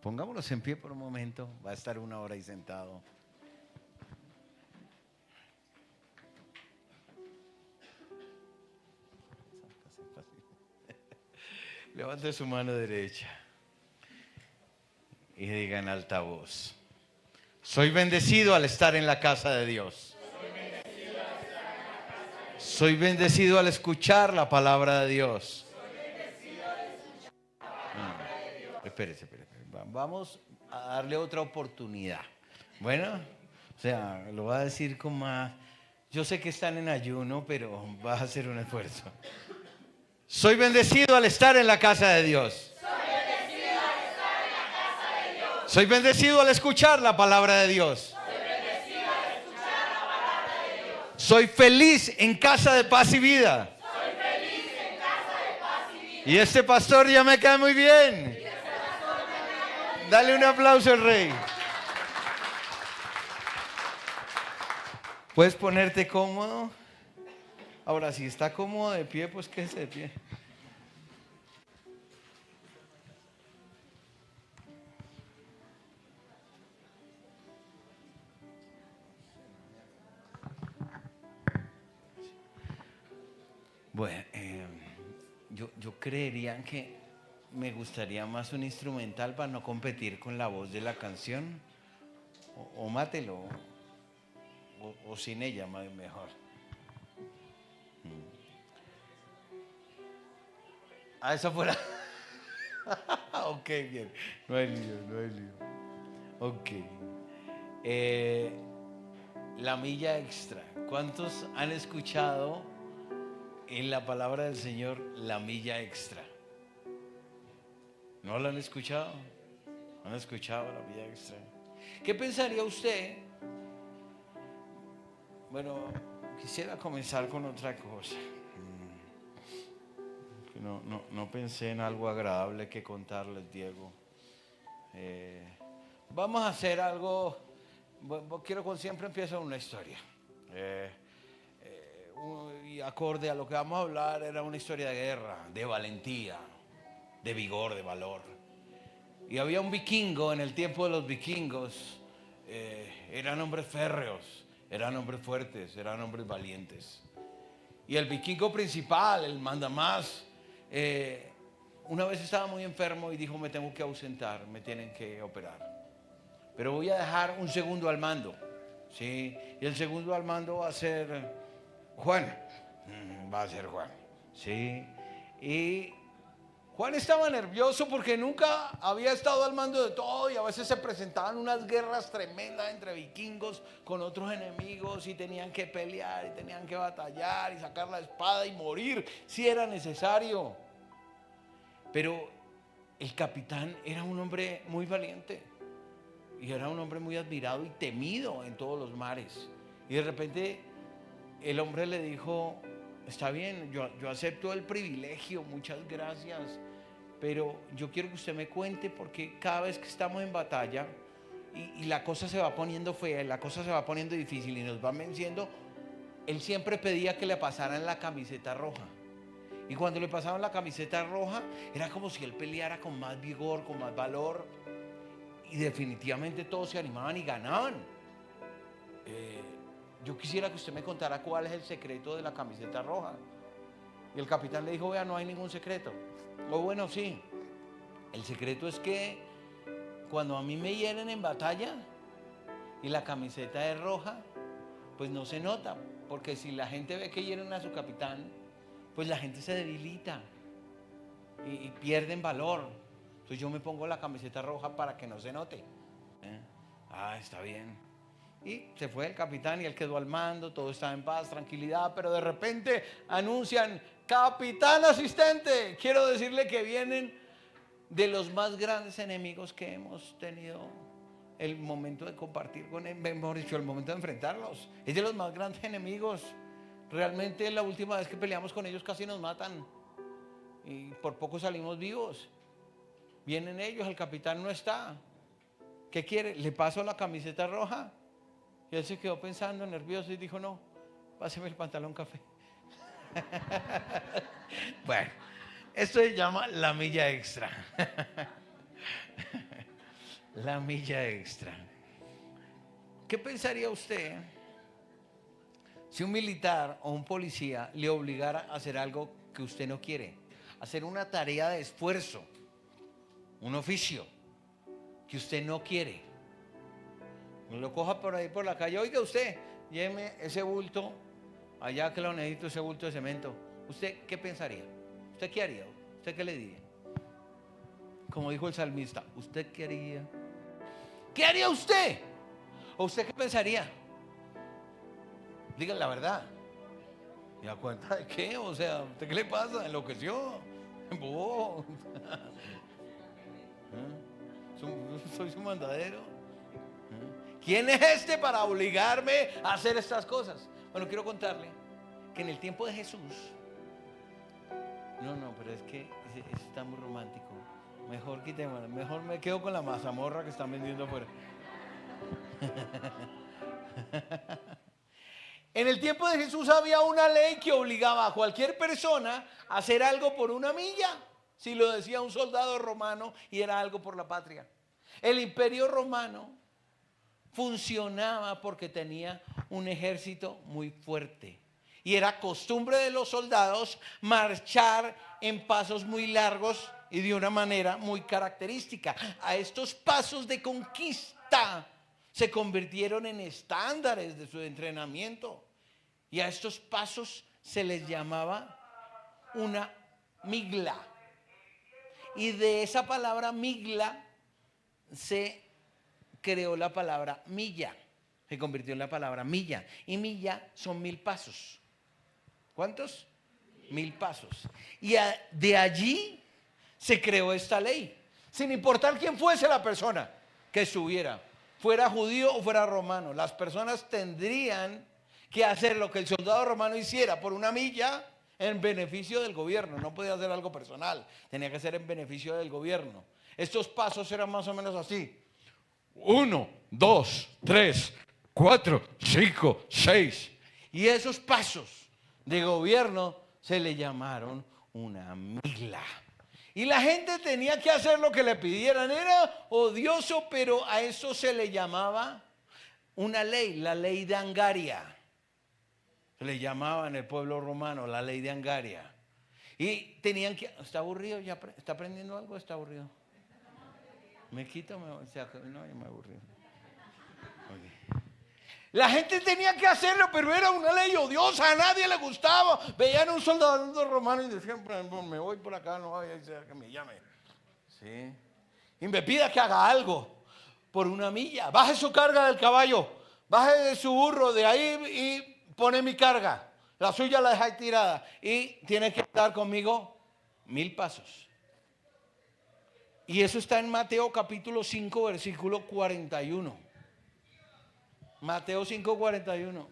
Pongámonos en pie por un momento. Va a estar una hora ahí sentado. Levante su mano derecha y diga en alta voz: soy bendecido al estar en la casa de Dios. Soy bendecido al escuchar la palabra de Dios. Espérese. Vamos a darle otra oportunidad. Bueno, o sea, lo voy a decir con más. Yo sé que están en ayuno, pero vas a hacer un esfuerzo. Soy bendecido al estar en la casa de Dios. Soy bendecido al escuchar la palabra de Dios. Soy feliz en casa de paz y vida. Y este pastor ya me cae muy bien. Dale un aplauso al rey. ¿Puedes ponerte cómodo? Ahora, si está cómodo de pie, pues quédese de pie. Bueno, yo creería que me gustaría más un instrumental para no competir con la voz de la canción. O mátelo. O sin ella, mejor. Ah, esa fuera. Ok, bien. No hay lío. Ok. La milla extra. ¿Cuántos han escuchado en la palabra del Señor la milla extra? ¿No la han escuchado? ¿Han escuchado la milla extra? ¿Qué pensaría usted? Bueno, quisiera comenzar con otra cosa. No pensé en algo agradable que contarles, Diego. Vamos a hacer algo. Quiero que siempre empiece una historia. Y acorde a lo que vamos a hablar, era una historia de guerra, de valentía, de vigor, de valor. Y había un vikingo en el tiempo de los vikingos. Eran hombres férreos, eran hombres fuertes, eran hombres valientes. Y el vikingo principal, el mandamás, una vez estaba muy enfermo y dijo: me tengo que ausentar, me tienen que operar, pero voy a dejar un segundo al mando, ¿sí? Y el segundo al mando va a ser Juan. Va a ser Juan, ¿sí? Y Juan estaba nervioso porque nunca había estado al mando de todo, y a veces se presentaban unas guerras tremendas entre vikingos con otros enemigos, y tenían que pelear, y tenían que batallar, y sacar la espada y morir si era necesario. Pero el capitán era un hombre muy valiente, y era un hombre muy admirado y temido en todos los mares. Y de repente el hombre le dijo: está bien, yo acepto el privilegio, muchas gracias, pero yo quiero que usted me cuente, porque cada vez que estamos en batalla y la cosa se va poniendo fea, la cosa se va poniendo difícil y nos van venciendo, él siempre pedía que le pasaran la camiseta roja. Y cuando le pasaban la camiseta roja, era como si él peleara con más vigor, con más valor, y definitivamente todos se animaban y ganaban. Yo quisiera que usted me contara cuál es el secreto de la camiseta roja. Y el capitán le dijo: vea, no hay ningún secreto. O bueno, sí, el secreto es que cuando a mí me hieren en batalla y la camiseta es roja, pues no se nota, porque si la gente ve que hieren a su capitán, pues la gente se debilita y pierden valor. Entonces yo me pongo la camiseta roja para que no se note. Está bien. Y se fue el capitán y él quedó al mando, todo estaba en paz, tranquilidad, pero de repente anuncian: capitán asistente, quiero decirle que vienen de los más grandes enemigos que hemos tenido el momento de compartir con él, mejor dicho, el momento de enfrentarlos. Es de los más grandes enemigos. Realmente la última vez que peleamos con ellos casi nos matan y por poco salimos vivos. Vienen ellos, el capitán no está. ¿Qué quiere? ¿Le paso la camiseta roja? Y él se quedó pensando, nervioso, y dijo: no, páseme el pantalón café. Bueno, esto se llama la milla extra. La milla extra. ¿Qué pensaría usted si un militar o un policía le obligara a hacer algo que usted no quiere? Hacer una tarea de esfuerzo, un oficio que usted no quiere. Lo coja por ahí por la calle. Oiga usted, lléveme ese bulto, allá que lo necesito, ese bulto de cemento. ¿Usted qué pensaría? ¿Usted qué haría? ¿Usted qué le diría? Como dijo el salmista, ¿usted qué haría? ¿Qué haría usted? ¿O usted qué pensaría? Diga la verdad. ¿Y a cuenta de qué? O sea, ¿usted qué le pasa? ¿Enloqueció? ¿Embobó? ¿Soy su mandadero? ¿Quién es este para obligarme a hacer estas cosas? Bueno, quiero contarle que en el tiempo de Jesús, no, pero es que está muy romántico. Mejor quitémoslo, mejor me quedo con la mazamorra que están vendiendo afuera. En el tiempo de Jesús había una ley que obligaba a cualquier persona a hacer algo por una milla, si lo decía un soldado romano y era algo por la patria. El imperio romano funcionaba porque tenía un ejército muy fuerte y era costumbre de los soldados marchar en pasos muy largos y de una manera muy característica. A estos pasos de conquista se convirtieron en estándares de su entrenamiento y a estos pasos se les llamaba una migla, y de esa palabra migla se creó la palabra milla, se convirtió en la palabra milla, y milla son 1000 pasos. ¿Cuántos? 1000 pasos. Y de allí se creó esta ley, sin importar quién fuese la persona que estuviera, fuera judío o fuera romano. Las personas tendrían que hacer lo que el soldado romano hiciera por una milla en beneficio del gobierno. No podía hacer algo personal, tenía que ser en beneficio del gobierno. Estos pasos eran más o menos así: 1, 2, 3, 4, 5, 6. Y esos pasos de gobierno se le llamaron una migla. Y la gente tenía que hacer lo que le pidieran. Era odioso, pero a eso se le llamaba una ley, la ley de Angaria. Se le llamaba en el pueblo romano la ley de Angaria. Y tenían que... ¿Está aburrido? ¿Ya está aprendiendo algo? ¿Está aburrido? Me quito, no, ya me aburrí. Okay. La gente tenía que hacerlo, pero era una ley odiosa, a nadie le gustaba. Veían a un soldado romano y decían, me voy por acá, no vaya a ser que me llame. Sí. Y me pida que haga algo por una milla. Baje su carga del caballo, baje de su burro de ahí y pone mi carga. La suya la deja ahí tirada. Y tiene que estar conmigo 1000 pasos. Y eso está en Mateo capítulo 5, versículo 41. Mateo 5, 41.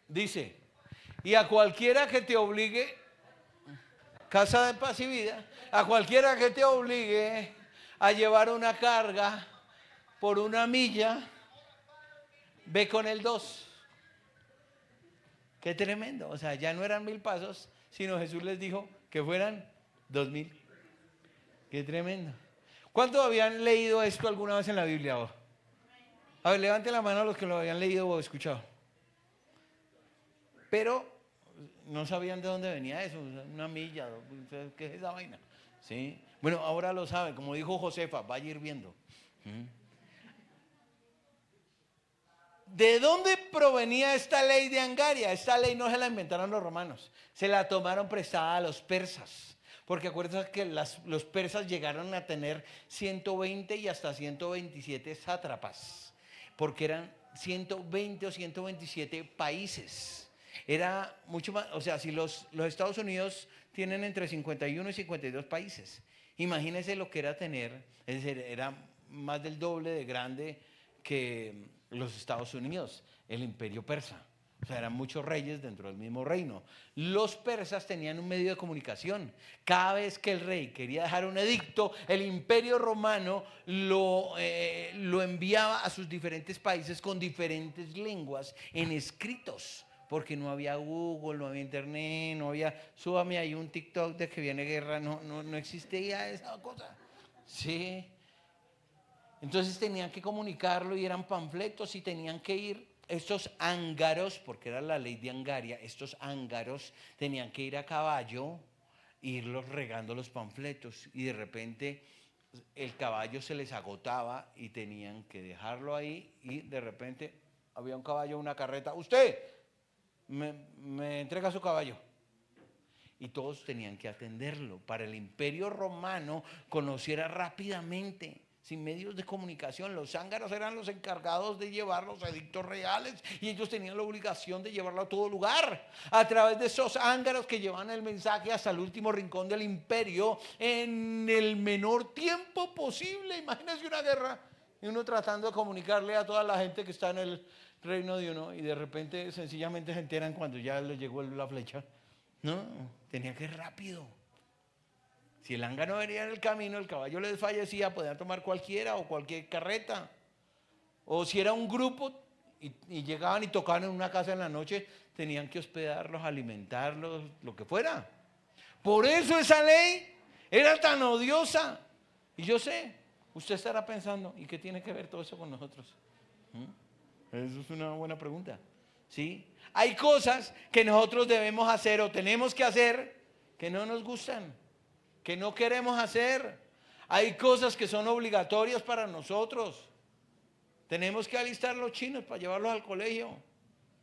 Dice: y a cualquiera que te obligue, casa de paz y vida, a cualquiera que te obligue a llevar una carga por una milla, ve con el 2. Qué tremendo. O sea, ya no eran 1000 pasos, sino Jesús les dijo que fueran 2000. Qué tremendo. ¿Cuántos habían leído esto alguna vez en la Biblia? A ver, levante la mano a los que lo habían leído o escuchado. Pero no sabían de dónde venía eso, una milla, ¿qué es esa vaina? ¿Sí? Bueno, ahora lo saben, como dijo Josefa, vaya a ir viendo. ¿De dónde provenía esta ley de Angaria? Esta ley no se la inventaron los romanos, se la tomaron prestada a los persas. Porque acuérdense que los persas llegaron a tener 120 y hasta 127 sátrapas, porque eran 120 o 127 países. Era mucho más, o sea, si los Estados Unidos tienen entre 51 y 52 países, imagínense lo que era tener, es decir, era más del doble de grande que los Estados Unidos, el imperio persa. O sea, eran muchos reyes dentro del mismo reino. Los persas tenían un medio de comunicación. Cada vez que el rey quería dejar un edicto, el imperio romano lo enviaba a sus diferentes países con diferentes lenguas en escritos. Porque no había Google, no había internet, no había, súbame ahí un TikTok de que viene guerra, no existía esa cosa. Sí. Entonces tenían que comunicarlo y eran panfletos y tenían que ir estos ángaros, porque era la ley de Angaria, estos ángaros tenían que ir a caballo, e irlos regando los panfletos y de repente el caballo se les agotaba y tenían que dejarlo ahí y de repente había un caballo, una carreta, usted me entrega su caballo. Y todos tenían que atenderlo. Para el Imperio Romano conociera rápidamente, sin medios de comunicación. Los zángaros eran los encargados de llevar los edictos reales y ellos tenían la obligación de llevarlo a todo lugar. A través de esos zángaros que llevaban el mensaje hasta el último rincón del imperio en el menor tiempo posible. Imagínense una guerra y uno tratando de comunicarle a toda la gente que está en el reino de uno y de repente sencillamente se enteran cuando ya les llegó la flecha. No, tenía que ir rápido. Si el ángano venía en el camino, el caballo le desfallecía, podían tomar cualquiera o cualquier carreta. O si era un grupo y llegaban y tocaban en una casa en la noche, tenían que hospedarlos, alimentarlos, lo que fuera. Por eso esa ley era tan odiosa. Y yo sé, usted estará pensando, ¿y qué tiene que ver todo eso con nosotros? Eso es una buena pregunta. ¿Sí? Hay cosas que nosotros debemos hacer o tenemos que hacer que no nos gustan, que no queremos hacer. Hay cosas que son obligatorias para nosotros. Tenemos que alistar los chinos para llevarlos al colegio,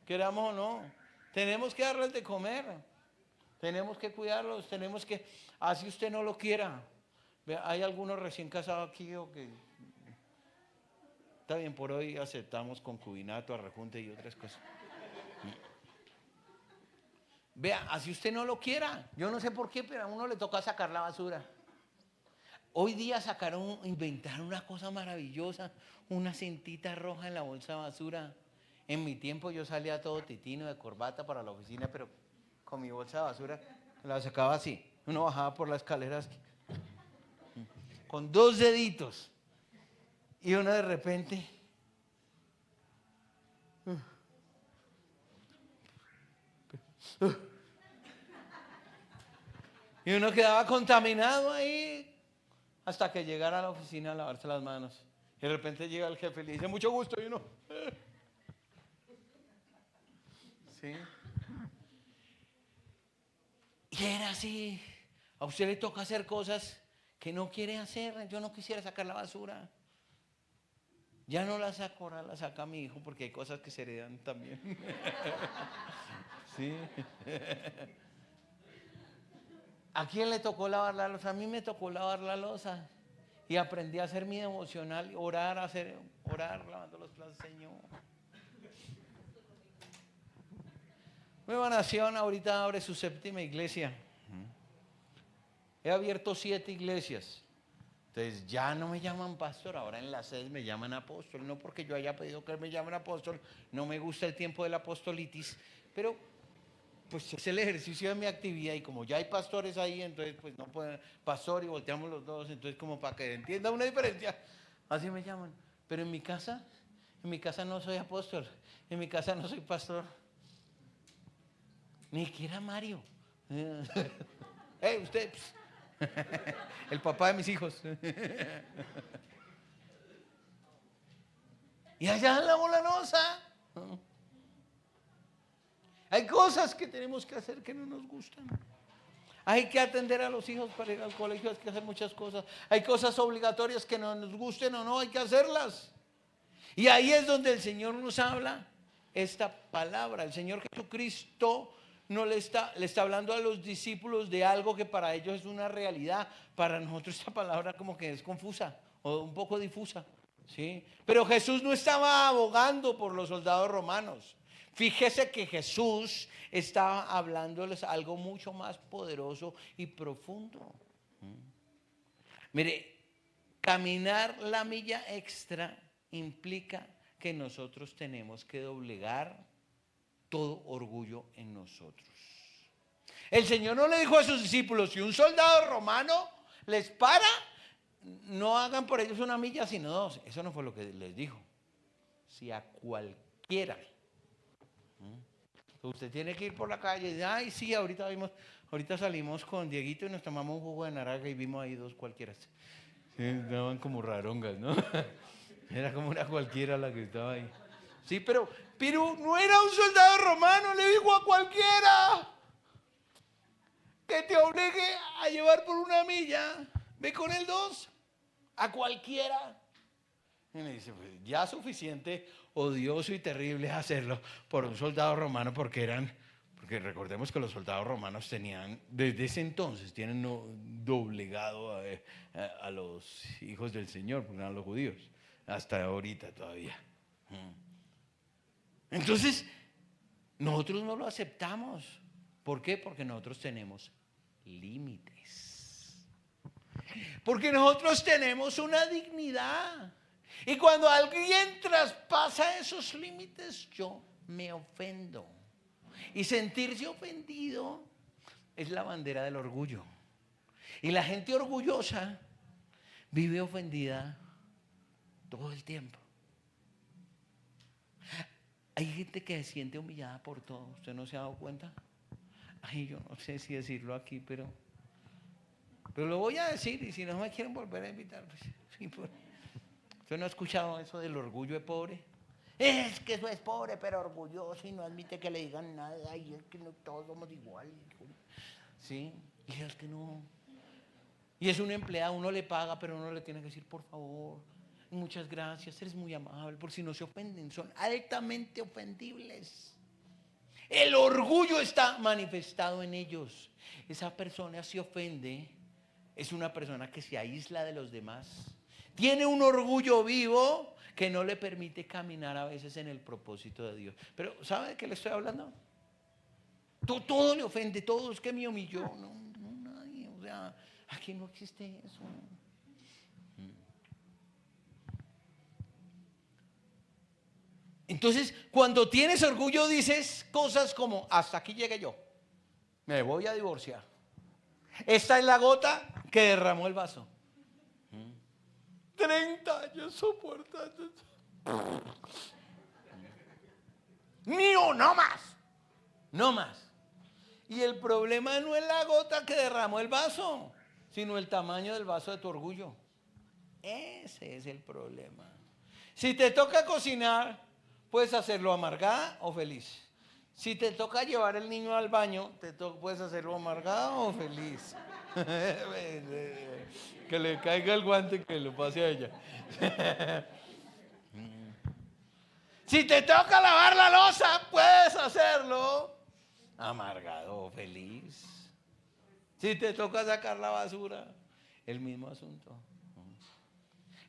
queramos o no. Tenemos que darles de comer. Tenemos que cuidarlos, tenemos que, así usted no lo quiera. Hay algunos recién casados aquí o que está bien, por hoy aceptamos concubinato, arrejunte y otras cosas. Vea, así usted no lo quiera. Yo no sé por qué, pero a uno le toca sacar la basura. Hoy día inventaron una cosa maravillosa, una cintita roja en la bolsa de basura. En mi tiempo yo salía todo titino de corbata para la oficina, pero con mi bolsa de basura la sacaba así. Uno bajaba por las escaleras con 2 deditos y uno de repente y uno quedaba contaminado ahí hasta que llegara a la oficina a lavarse las manos. Y de repente llega el jefe y le dice, mucho gusto, y uno... ¿Sí? Y era así. A usted le toca hacer cosas que no quiere hacer. Yo no quisiera sacar la basura. Ya no la saco, ahora la saca mi hijo porque hay cosas que se heredan también. ¿Sí? ¿A quién le tocó lavar la loza? A mí me tocó lavar la loza. Y aprendí a hacer mi devocional, orar lavando los platos, Señor. Nueva Nación ahorita abre su 7ª iglesia. He abierto 7 iglesias. Entonces ya no me llaman pastor, ahora en las sedes me llaman apóstol. No porque yo haya pedido que me llamen apóstol, no me gusta el tiempo de la apostolitis, pero pues es el ejercicio de mi actividad y como ya hay pastores ahí, entonces pues no pueden, pastor y volteamos los dos, entonces como para que entienda una diferencia, así me llaman. Pero en mi casa no soy apóstol, en mi casa no soy pastor, ni siquiera Mario. Usted, el papá de mis hijos. Y allá lavo la loza. Hay cosas que tenemos que hacer que no nos gustan. Hay que atender a los hijos para ir al colegio, hay que hacer muchas cosas. Hay cosas obligatorias que no nos gusten o no, hay que hacerlas. Y ahí es donde el Señor nos habla esta palabra. El Señor Jesucristo no le está hablando a los discípulos de algo que para ellos es una realidad. Para nosotros esta palabra como que es confusa o un poco difusa, ¿sí? Pero Jesús no estaba abogando por los soldados romanos. Fíjese que Jesús estaba hablándoles algo mucho más poderoso y profundo. Mire, caminar la milla extra implica que nosotros tenemos que doblegar todo orgullo en nosotros. El Señor no le dijo a sus discípulos, si un soldado romano les para, no hagan por ellos una milla sino 2. Eso no fue lo que les dijo. Si a cualquiera. Usted tiene que ir por la calle y dice, ay sí, ahorita salimos con Dieguito y nos tomamos un jugo de naranja y vimos ahí 2 cualquiera. Sí, estaban como rarongas, ¿no? Era como una cualquiera la que estaba ahí. Sí, pero no era un soldado romano, le dijo a cualquiera que te obligue a llevar por una milla, ve con el 2, a cualquiera. Y me dice, pues ya suficiente, odioso y terrible es hacerlo por un soldado romano porque recordemos que los soldados romanos tenían, desde ese entonces, tienen doblegado a los hijos del Señor, porque eran los judíos, hasta ahorita todavía. Entonces, nosotros no lo aceptamos. ¿Por qué? Porque nosotros tenemos límites. Porque nosotros tenemos una dignidad. Y cuando alguien traspasa esos límites, yo me ofendo. Y sentirse ofendido es la bandera del orgullo. Y la gente orgullosa vive ofendida todo el tiempo. Hay gente que se siente humillada por todo. ¿Usted no se ha dado cuenta? Ay, yo no sé si decirlo aquí, pero lo voy a decir. Y si no me quieren volver a invitar, pues sí, pues. ¿Usted no ha escuchado eso del orgullo de pobre? Es que eso es pobre, pero orgulloso y no admite que le digan nada. Y es que no, todos somos iguales. ¿Sí? Y es que no. Y es un empleado, uno le paga, pero uno le tiene que decir, por favor, muchas gracias, eres muy amable, por si no se ofenden, son altamente ofendibles. El orgullo está manifestado en ellos. Esa persona se ofende, es una persona que se aísla de los demás. Tiene un orgullo vivo que no le permite caminar a veces en el propósito de Dios. Pero ¿sabe de qué le estoy hablando? Todo le ofende, todo es que me humilló. No, nadie, o sea, aquí no existe eso. Entonces, cuando tienes orgullo dices cosas como, hasta aquí llegué yo, me voy a divorciar. Esta es la gota que derramó el vaso. 30 años soportando. Mío, no más. No más. Y el problema no es la gota que derramó el vaso, sino el tamaño del vaso de tu orgullo. Ese es el problema. Si te toca cocinar, puedes hacerlo amargada o feliz. Si te toca llevar el niño al baño, puedes hacerlo amargada o feliz. Que le caiga el guante y que lo pase a ella. Si te toca lavar la loza, puedes hacerlo amargado o feliz. Si te toca sacar la basura, el mismo asunto.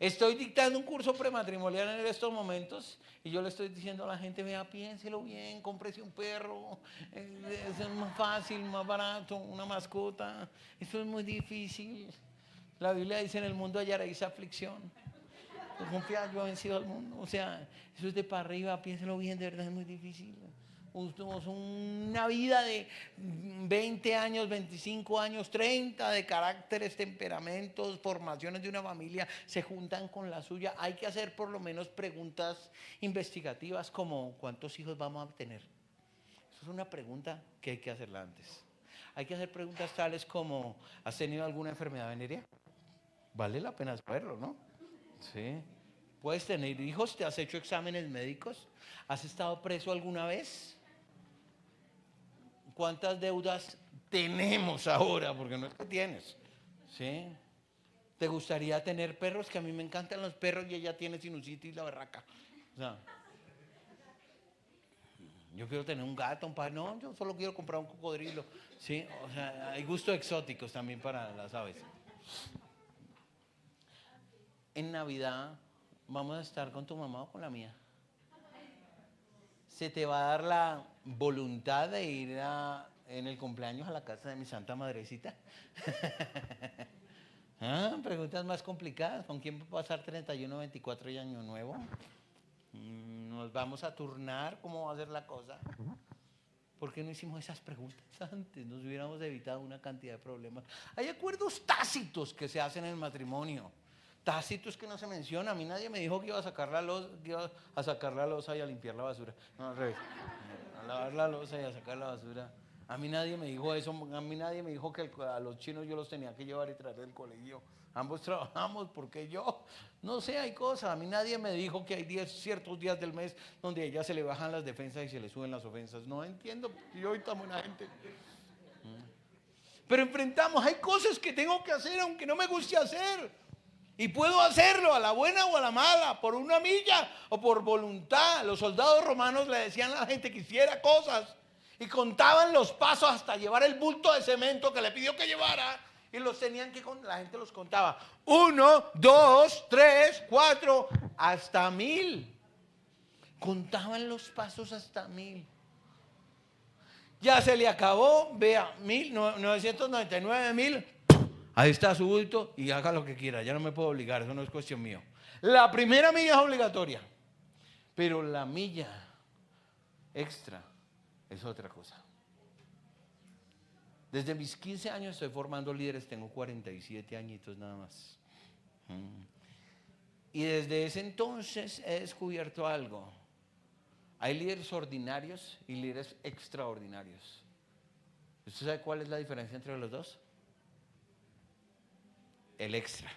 Estoy dictando un curso prematrimonial en estos momentos y yo le estoy diciendo a la gente, vea, piénselo bien, cómprese un perro, es más fácil, más barato, una mascota. Esto es muy difícil. La Biblia dice, en el mundo hallaréis aflicción. Pues confía, yo he vencido al mundo. O sea, eso es de para arriba, piénselo bien, de verdad es muy difícil. Una vida de 20 años, 25 años, 30 de caracteres, temperamentos, formaciones de una familia se juntan con la suya. Hay que hacer por lo menos preguntas investigativas como ¿cuántos hijos vamos a tener? Eso es una pregunta que hay que hacerla antes. Hay que hacer preguntas tales como ¿has tenido alguna enfermedad venérea? Vale la pena saberlo, ¿no? Sí. ¿Puedes tener hijos? ¿Te has hecho exámenes médicos? ¿Has estado preso alguna vez? ¿Cuántas deudas tenemos ahora? Porque no es que tienes. ¿Sí? ¿Te gustaría tener perros? Que a mí me encantan los perros y ella tiene sinusitis y la berraca. O sea, yo quiero tener un gato, un par. No, yo solo quiero comprar un cocodrilo. ¿Sí? O sea, hay gustos exóticos también para las aves. En Navidad vamos a estar con tu mamá o con la mía. Se te va a dar la voluntad de ir en el cumpleaños a la casa de mi santa madrecita. Preguntas más complicadas. ¿Con quién va a pasar 31, 24 y Año Nuevo? ¿Nos vamos a turnar? ¿Cómo va a ser la cosa? ¿Por qué no hicimos esas preguntas antes? Nos hubiéramos evitado una cantidad de problemas. Hay acuerdos tácitos que se hacen en el matrimonio. Tácitos que no se menciona. A mí nadie me dijo que iba a sacar la loza, y a limpiar la basura. No, al revés. A lavar la loza y a sacar la basura. A mí nadie me dijo eso, a mí nadie me dijo que a los chinos yo los tenía que llevar y traer del colegio. Ambos trabajamos porque yo, no sé, hay cosas. A mí nadie me dijo que hay ciertos días del mes donde a ella se le bajan las defensas y se le suben las ofensas. No entiendo, porque yo ahorita buena gente. Pero enfrentamos, hay cosas que tengo que hacer aunque no me guste hacer. Y puedo hacerlo a la buena o a la mala, por una milla o por voluntad. Los soldados romanos le decían a la gente que hiciera cosas y contaban los pasos hasta llevar el bulto de cemento que le pidió que llevara. Y los tenían que, la gente los contaba. 1, 2, 3, 4, hasta 1000. Contaban los pasos hasta 1000. Ya se le acabó, vea, 999.000. Ahí está su bulto y haga lo que quiera. Ya no me puedo obligar, eso no es cuestión mío. La primera milla es obligatoria, pero la milla extra es otra cosa. Desde mis 15 años estoy formando líderes, tengo 47 añitos nada más. Y desde ese entonces he descubierto algo. Hay líderes ordinarios y líderes extraordinarios. ¿Usted sabe cuál es la diferencia entre los dos? El extra,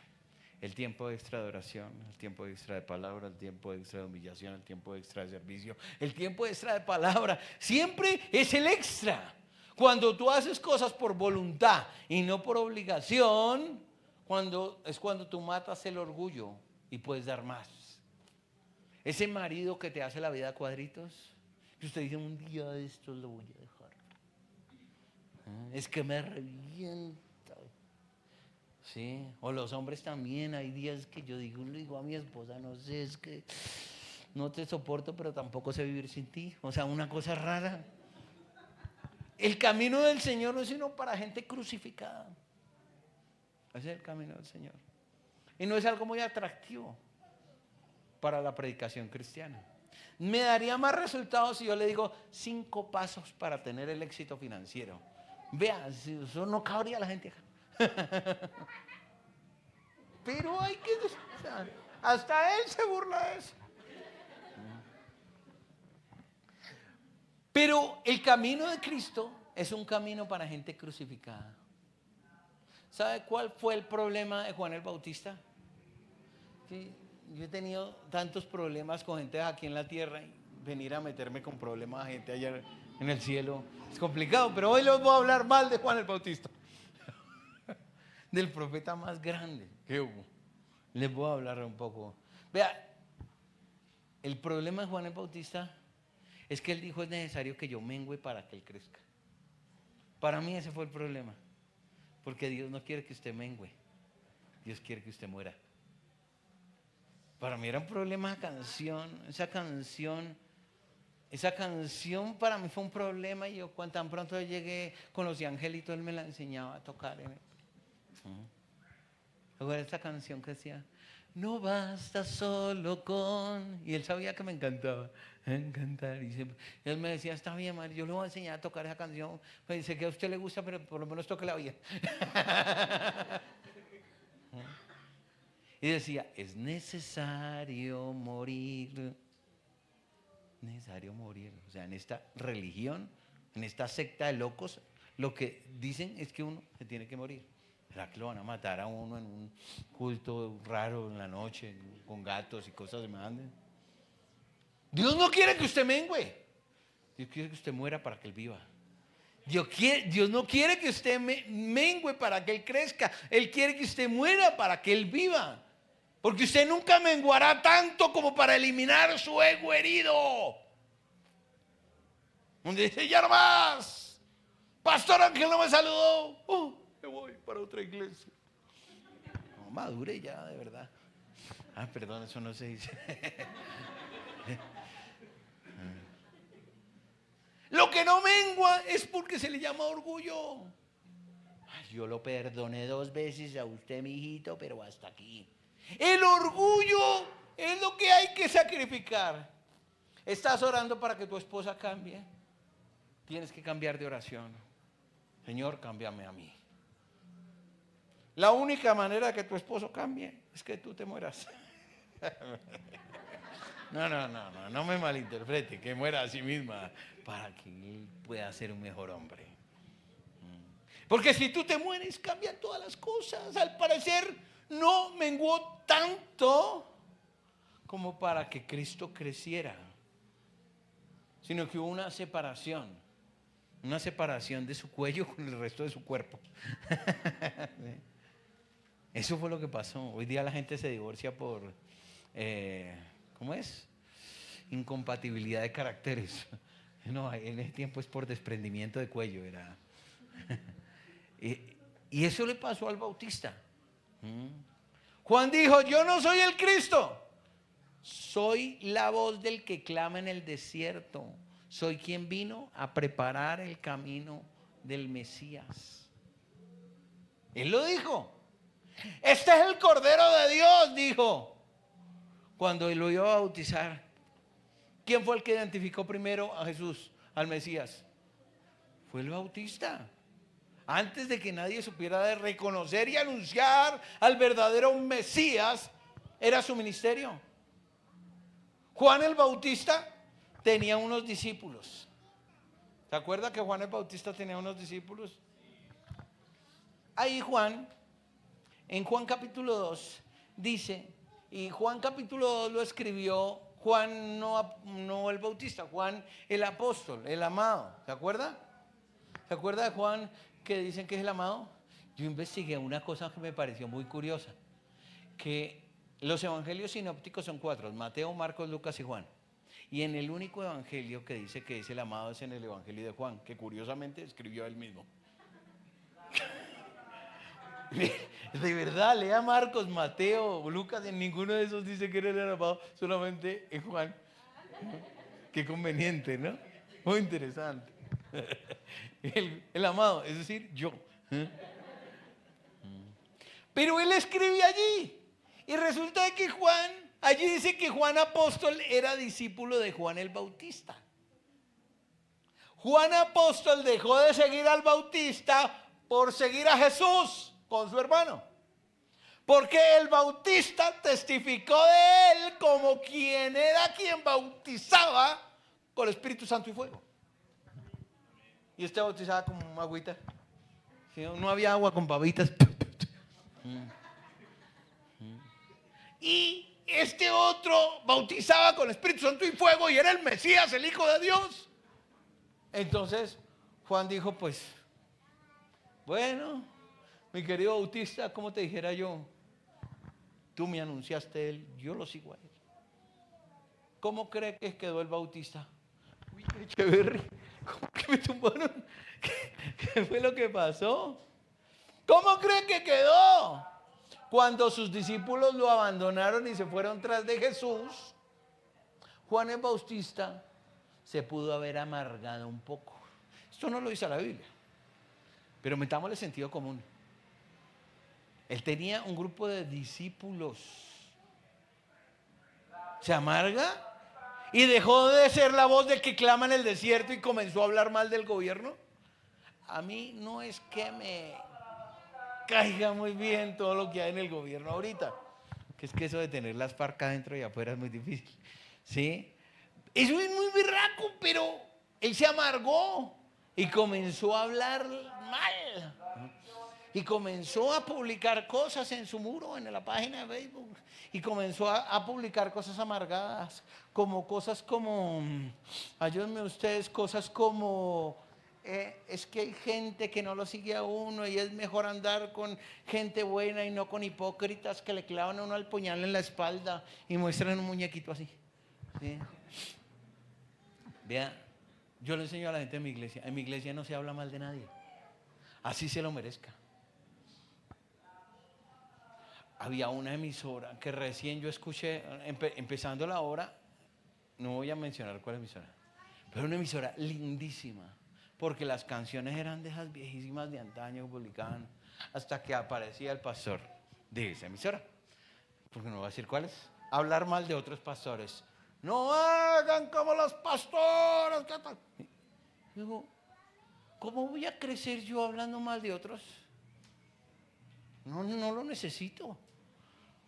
el tiempo extra de oración, el tiempo extra de palabra, el tiempo extra de humillación, el tiempo extra de servicio, el tiempo extra de palabra, siempre es el extra. Cuando tú haces cosas por voluntad y no por obligación, cuando tú matas el orgullo y puedes dar más. Ese marido que te hace la vida a cuadritos, que usted dice un día de estos lo voy a dejar. Es que me revienta. Sí, o los hombres también, hay días que yo le digo a mi esposa, no sé, es que no te soporto, pero tampoco sé vivir sin ti. O sea, una cosa rara. El camino del Señor no es sino para gente crucificada. Ese es el camino del Señor. Y no es algo muy atractivo para la predicación cristiana. Me daría más resultados si yo le digo 5 pasos para tener el éxito financiero. Vea, si eso no cabría a la gente acá. Pero hay que, hasta él se burla de eso. Pero el camino de Cristo es un camino para gente crucificada. ¿Sabe cuál fue el problema de Juan el Bautista? Que yo he tenido tantos problemas con gente aquí en la tierra y venir a meterme con problemas a gente allá en el cielo es complicado, pero hoy les voy a hablar mal de Juan el Bautista. Del profeta más grande que hubo. Les voy a hablar un poco. Vea, el problema de Juan el Bautista es que él dijo: es necesario que yo mengüe para que él crezca. Para mí ese fue el problema. Porque Dios no quiere que usted mengüe. Dios quiere que usted muera. Para mí era un problema esa canción. Esa canción para mí fue un problema. Y yo cuando tan pronto llegué con los angelitos, él me la enseñaba a tocar. Luego era esta canción que decía: no basta solo con... Y él sabía que me encantaba cantar. Y él me decía: está bien, madre, yo le voy a enseñar a tocar esa canción. Me dice que a usted le gusta, pero por lo menos tóquela bien. Y decía: es necesario morir. Necesario morir. O sea, en esta religión, en esta secta de locos, lo que dicen es que uno se tiene que morir. ¿Será que lo van a matar a uno en un culto raro en la noche, con gatos y cosas semejantes? Dios no quiere que usted mengüe. Dios quiere que usted muera para que Él viva. Dios no quiere que usted mengüe para que Él crezca. Él quiere que usted muera para que Él viva. Porque usted nunca menguará tanto como para eliminar su ego herido. Donde dice: ya no más. Pastor Ángel no me saludó. Me voy para otra iglesia. No, madure ya, de verdad. Perdón, eso no se dice. Lo que no mengua es porque se le llama orgullo. Yo lo perdoné 2 veces a usted, mi hijito, pero hasta aquí. El orgullo es lo que hay que sacrificar. ¿Estás orando para que tu esposa cambie? Tienes que cambiar de oración. Señor, cámbiame a mí. La única manera que tu esposo cambie es que tú te mueras. No me malinterprete, que muera a sí misma para que él pueda ser un mejor hombre. Porque si tú te mueres, cambian todas las cosas. Al parecer, no menguó tanto como para que Cristo creciera, sino que hubo una separación de su cuello con el resto de su cuerpo. Eso fue lo que pasó. Hoy día la gente se divorcia por, ¿cómo es? Incompatibilidad de caracteres. No, en ese tiempo es por desprendimiento de cuello. Era. Y eso le pasó al Bautista. Juan dijo: yo no soy el Cristo, soy la voz del que clama en el desierto. Soy quien vino a preparar el camino del Mesías. Él lo dijo. Este es el Cordero de Dios, dijo, cuando lo iba a bautizar. ¿Quién fue el que identificó primero a Jesús, al Mesías? Fue el Bautista. Antes de que nadie supiera de reconocer y anunciar al verdadero Mesías, era su ministerio. Juan el Bautista tenía unos discípulos. ¿Se acuerda que Juan el Bautista tenía unos discípulos? Ahí Juan, en Juan capítulo 2, dice, y Juan capítulo 2 lo escribió Juan, no el Bautista, Juan el apóstol, el amado. ¿Se acuerda? ¿Se acuerda de Juan que dicen que es el amado? Yo investigué una cosa que me pareció muy curiosa, que los evangelios sinópticos son 4, Mateo, Marcos, Lucas y Juan. Y en el único evangelio que dice que es el amado es en el evangelio de Juan, que curiosamente escribió él mismo. De verdad, lea Marcos, Mateo, Lucas, en ninguno de esos dice que era el amado, solamente en Juan. Qué conveniente, ¿no? Muy interesante. El amado, es decir, yo. Pero él escribe allí. Y resulta que Juan, allí dice que Juan apóstol era discípulo de Juan el Bautista. Juan apóstol dejó de seguir al Bautista por seguir a Jesús con su hermano. Porque el Bautista testificó de él como quien era quien bautizaba con Espíritu Santo y fuego. Y este bautizaba como agüita. ¿Sí? No había agua con babitas. Y este otro bautizaba con Espíritu Santo y fuego y era el Mesías, el Hijo de Dios. Entonces Juan dijo: pues, bueno, mi querido Bautista, como te dijera yo, tú me anunciaste a él, yo lo sigo a él. ¿Cómo cree que quedó el Bautista? Uy, Echeverry, ¿cómo que me tumbaron? ¿Qué fue lo que pasó? ¿Cómo cree que quedó? Cuando sus discípulos lo abandonaron y se fueron tras de Jesús, Juan el Bautista se pudo haber amargado un poco. Esto no lo dice la Biblia, pero metámosle sentido común. Él tenía un grupo de discípulos. ¿Se amarga? ¿Y dejó de ser la voz del que clama en el desierto y comenzó a hablar mal del gobierno? A mí no es que me caiga muy bien todo lo que hay en el gobierno ahorita, que es que eso de tener las FARC adentro y afuera es muy difícil, ¿sí? Eso es muy berraco, pero él se amargó y comenzó a hablar mal. Y comenzó a publicar cosas en su muro, en la página de Facebook. Y comenzó a publicar cosas amargadas, como cosas como, ayúdenme ustedes, cosas como, es que hay gente que no lo sigue a uno y es mejor andar con gente buena y no con hipócritas que le clavan a uno el puñal en la espalda y muestran un muñequito así. ¿Sí? Vea, yo le enseño a la gente de mi iglesia, en mi iglesia no se habla mal de nadie, así se lo merezca. Había una emisora que recién yo escuché, empezando la hora, no voy a mencionar cuál emisora, pero una emisora lindísima, porque las canciones eran de esas viejísimas de antaño que publicaban, hasta que aparecía el pastor de esa emisora, porque no voy a decir cuál es, hablar mal de otros pastores. No hagan como los pastores. Digo, ¿cómo voy a crecer yo hablando mal de otros? No lo necesito.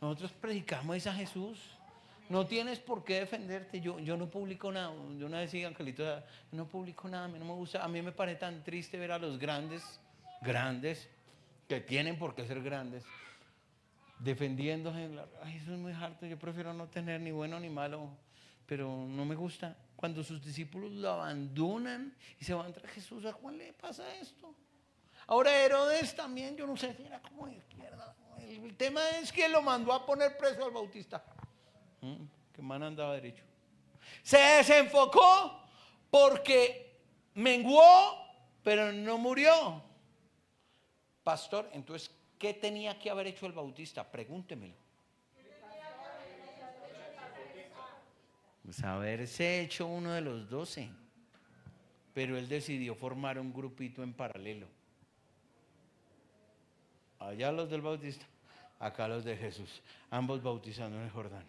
Nosotros predicamos a Jesús. No tienes por qué defenderte. Yo no publico nada. Yo una vez dije, Angelito, no publico nada. A mí no me gusta. A mí me parece tan triste ver a los grandes grandes, que tienen por qué ser grandes, defendiéndose. Ay, eso es muy harto, yo prefiero no tener ni bueno ni malo, pero no me gusta. Cuando sus discípulos lo abandonan y se van tras Jesús, ¿a Juan le pasa esto? Ahora Herodes también, yo no sé si era como de izquierda. El tema es que lo mandó a poner preso al Bautista. Que man andaba derecho. Se desenfocó porque menguó, pero no murió. Pastor, entonces, ¿qué tenía que haber hecho el Bautista? Pregúntemelo. Pues haberse hecho uno de los 12. Pero él decidió formar un grupito en paralelo. Allá los del Bautista, acá los de Jesús. Ambos bautizando en el Jordán.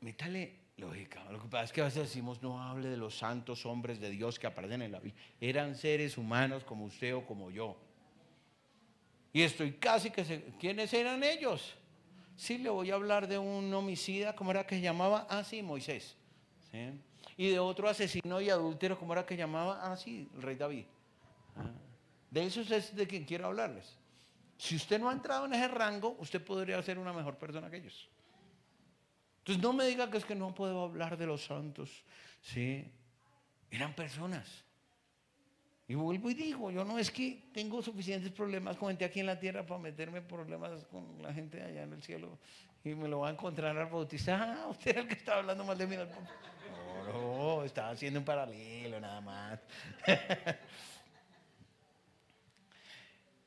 Métale lógica. Lo que pasa es que a veces decimos, no hable de los santos hombres de Dios que aparecen en la Biblia. Eran seres humanos como usted o como yo. Y estoy casi que ¿quiénes eran ellos? Sí, le voy a hablar de un homicida, ¿cómo era que se llamaba? Ah, sí, Moisés. ¿Sí? Y de otro asesino y adúltero, ¿cómo era que llamaba? Ah, sí, el rey David. De eso es de quien quiero hablarles. Si usted no ha entrado en ese rango, usted podría ser una mejor persona que ellos. Entonces no me diga que es que no puedo hablar de los santos. Sí, eran personas. Y vuelvo y digo, yo no es que tengo suficientes problemas con gente aquí en la tierra para meterme problemas con la gente allá en el cielo. Y me lo va a encontrar al Bautista. Ah, usted es el que está hablando mal de mí. No, estaba haciendo un paralelo nada más.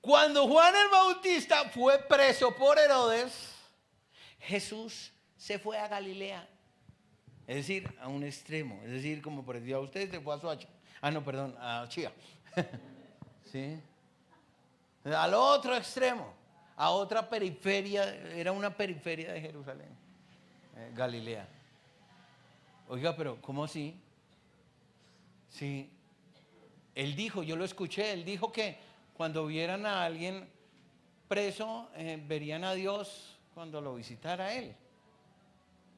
Cuando Juan el Bautista fue preso por Herodes, Jesús se fue a Galilea. Es decir, a un extremo. Es decir, como por decir, a usted se fue a Soacha. Ah, no, perdón, a Chía. ¿Sí? Al otro extremo, a otra periferia, era una periferia de Jerusalén, Galilea. Oiga, pero ¿cómo así? Sí, él dijo, yo lo escuché, él dijo que cuando vieran a alguien preso, verían a Dios cuando lo visitara él.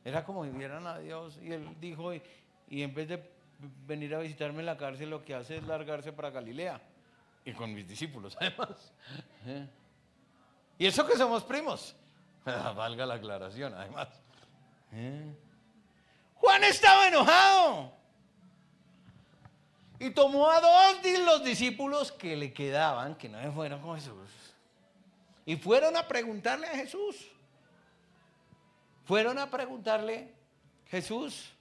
Era como si vieran a Dios. Y él dijo, y en vez de venir a visitarme en la cárcel, lo que hace es largarse para Galilea. Y con mis discípulos, además. Y eso que somos primos. Valga la aclaración, además. Juan estaba enojado. Y tomó a 2 de los discípulos que le quedaban, que no se fueron con Jesús. Y fueron a preguntarle a Jesús. Fueron a preguntarle, Jesús,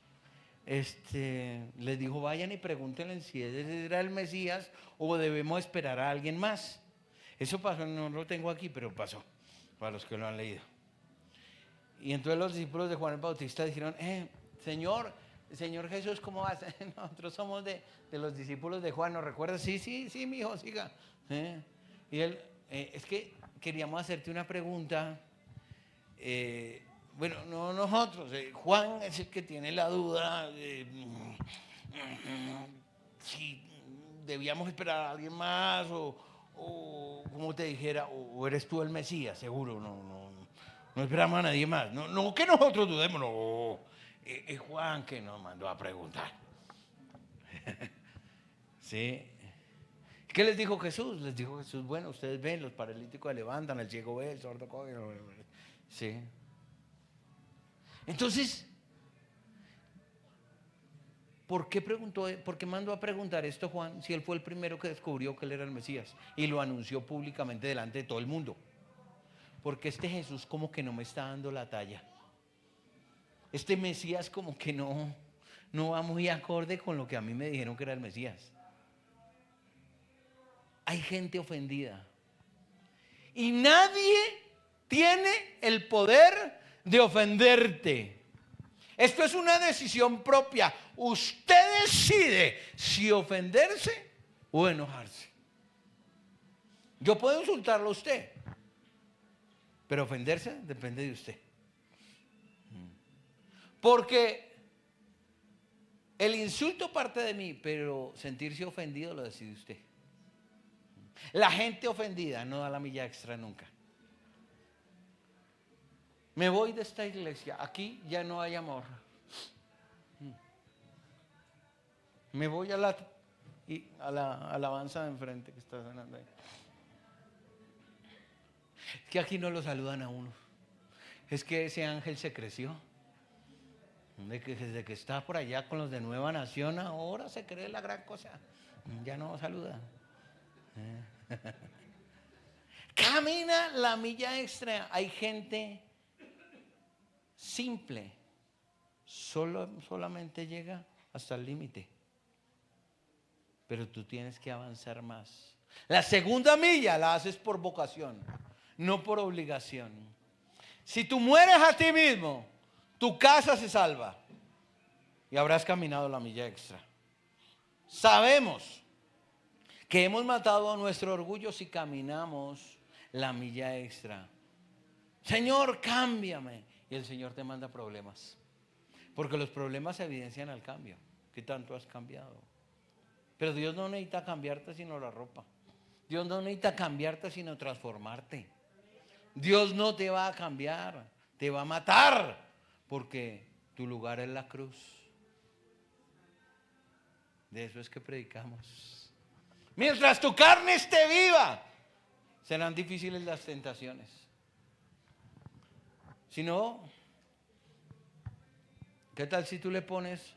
les dijo, vayan y pregúntenle si era el Mesías o debemos esperar a alguien más. Eso pasó, no lo tengo aquí, pero pasó, para los que lo han leído. Y entonces los discípulos de Juan el Bautista dijeron, Señor Jesús, ¿cómo vas? Nosotros somos de los discípulos de Juan, ¿nos recuerdas? Sí, mi hijo, siga. Y él, es que queríamos hacerte una pregunta. Bueno, no nosotros, Juan es el que tiene la duda de si debíamos esperar a alguien más o como te dijera, o eres tú el Mesías, seguro, no esperamos a nadie más. No que nosotros dudemos, no, es Juan que nos mandó a preguntar. ¿Sí? ¿Qué les dijo Jesús? Les dijo Jesús, bueno, ustedes ven, los paralíticos se levantan, el ciego ve, el sordo come. Sí. Entonces, ¿por qué mandó a preguntar esto Juan si él fue el primero que descubrió que él era el Mesías y lo anunció públicamente delante de todo el mundo? Porque este Jesús como que no me está dando la talla. Este Mesías como que no va muy acorde con lo que a mí me dijeron que era el Mesías. Hay gente ofendida. Y nadie tiene el poder de ofenderte. Esto es una decisión propia. Usted decide si ofenderse o enojarse. Yo puedo insultarlo a usted, pero ofenderse depende de usted. Porque el insulto parte de mí, pero sentirse ofendido lo decide usted. La gente ofendida no da la milla extra nunca. Me voy de esta iglesia, aquí ya no hay amor. Me voy a la y a la alabanza de enfrente que está sonando ahí. Es que aquí no lo saludan a uno. Es que ese ángel se creció. Desde que está por allá con los de Nueva Nación, ahora se cree la gran cosa. Ya no saluda. Camina la milla extra. Hay gente simple. Solamente llega hasta el límite. Pero tú tienes que avanzar más. La segunda milla la haces por vocación, no por obligación. Si tú mueres a ti mismo, tu casa se salva y habrás caminado la milla extra. Sabemos que hemos matado a nuestro orgullo si caminamos la milla extra. Señor, cámbiame. Y el Señor te manda problemas. Porque los problemas evidencian el cambio. ¿Qué tanto has cambiado? Pero Dios no necesita cambiarte sino la ropa. Dios no necesita cambiarte sino transformarte. Dios no te va a cambiar, te va a matar. Porque tu lugar es la cruz. De eso es que predicamos. Mientras tu carne esté viva, serán difíciles las tentaciones. Si no, ¿qué tal si tú le pones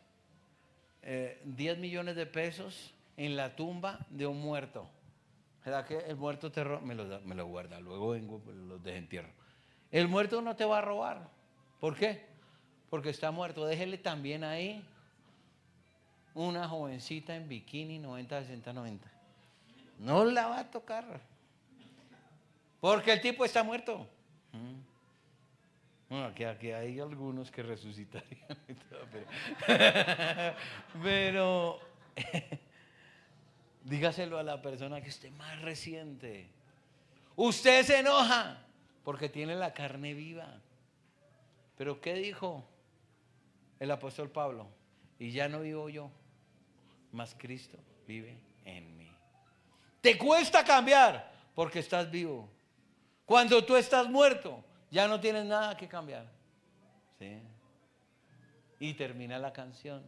10 millones de pesos en la tumba de un muerto? ¿Será que el muerto te roba? Me lo guarda, luego vengo, los desentierro. El muerto no te va a robar. ¿Por qué? Porque está muerto. Déjele también ahí una jovencita en bikini 90, 60, 90. No la va a tocar. Porque el tipo está muerto. Bueno, aquí hay algunos que resucitarían. Pero dígaselo a la persona que esté más reciente. Usted se enoja porque tiene la carne viva. Pero ¿qué dijo el apóstol Pablo? Y ya no vivo yo, mas Cristo vive en mí. Te cuesta cambiar porque estás vivo. Cuando tú estás muerto, ya no tienes nada que cambiar. ¿Sí? Y termina la canción.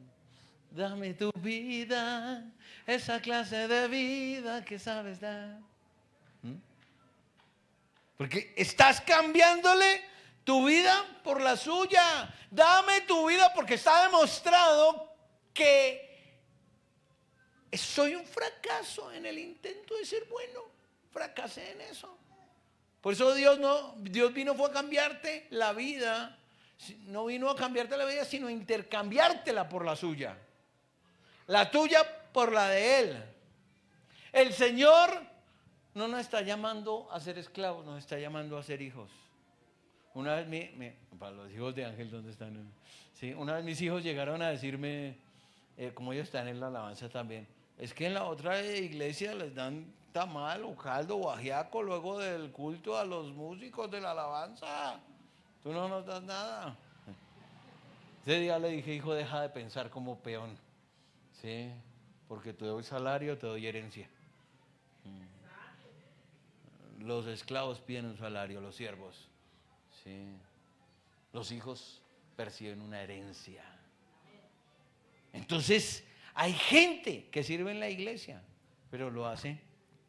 Dame tu vida, esa clase de vida que sabes dar. Porque estás cambiándole tu vida por la suya. Dame tu vida porque está demostrado que soy un fracaso en el intento de ser bueno. Fracasé en eso. Por eso Dios vino fue a cambiarte la vida. No vino a cambiarte la vida, sino a intercambiártela por la suya. La tuya por la de Él. El Señor no nos está llamando a ser esclavos, nos está llamando a ser hijos. Una vez para los hijos de Ángel, ¿dónde están? Sí, una vez mis hijos llegaron a decirme, como ellos están en la alabanza también, es que en la otra iglesia les dan tamal o caldo o ajiaco luego del culto a los músicos de la alabanza. Tú no nos das nada. Ese día le dije, hijo, deja de pensar como peón. Sí, porque te doy salario, te doy herencia. Los esclavos piden un salario, los siervos. Sí. Los hijos perciben una herencia. Entonces, hay gente que sirve en la iglesia, pero lo hace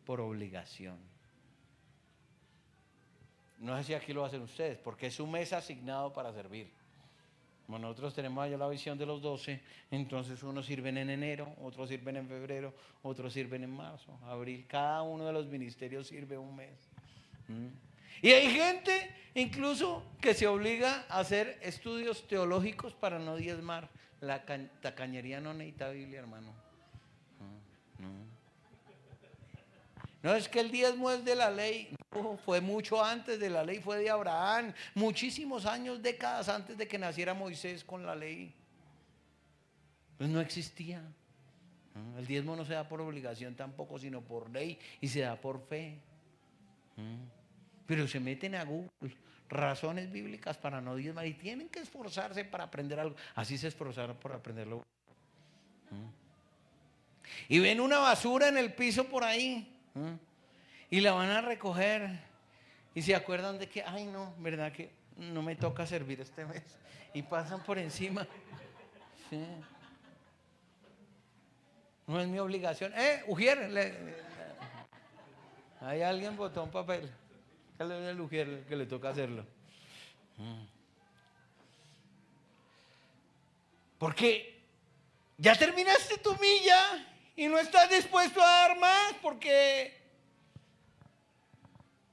por obligación. No sé si aquí lo hacen ustedes, porque es un mes asignado para servir. Como nosotros tenemos allá la visión de los 12, entonces unos sirven en enero, otros sirven en febrero, otros sirven en marzo, abril. Cada uno de los ministerios sirve un mes. Y hay gente incluso que se obliga a hacer estudios teológicos para no diezmar. La tacañería no necesita Biblia, hermano. No es que el diezmo es de la ley. No, fue mucho antes de la ley, fue de Abraham. Muchísimos años, décadas antes de que naciera Moisés con la ley. Pues no existía. El diezmo no se da por obligación tampoco, sino por ley, y se da por fe. Pero se meten a Google razones bíblicas para no diezmar y tienen que esforzarse para aprender algo. Así se esforzaron por aprenderlo. Y ven una basura en el piso por ahí y la van a recoger y se acuerdan de que, ay no, verdad que no me toca servir este mes, y pasan por encima. Sí. No es mi obligación. Ujier, hay alguien botó un papel. El Ujier que le toca hacerlo. Porque ya terminaste tu milla y no estás dispuesto a dar más porque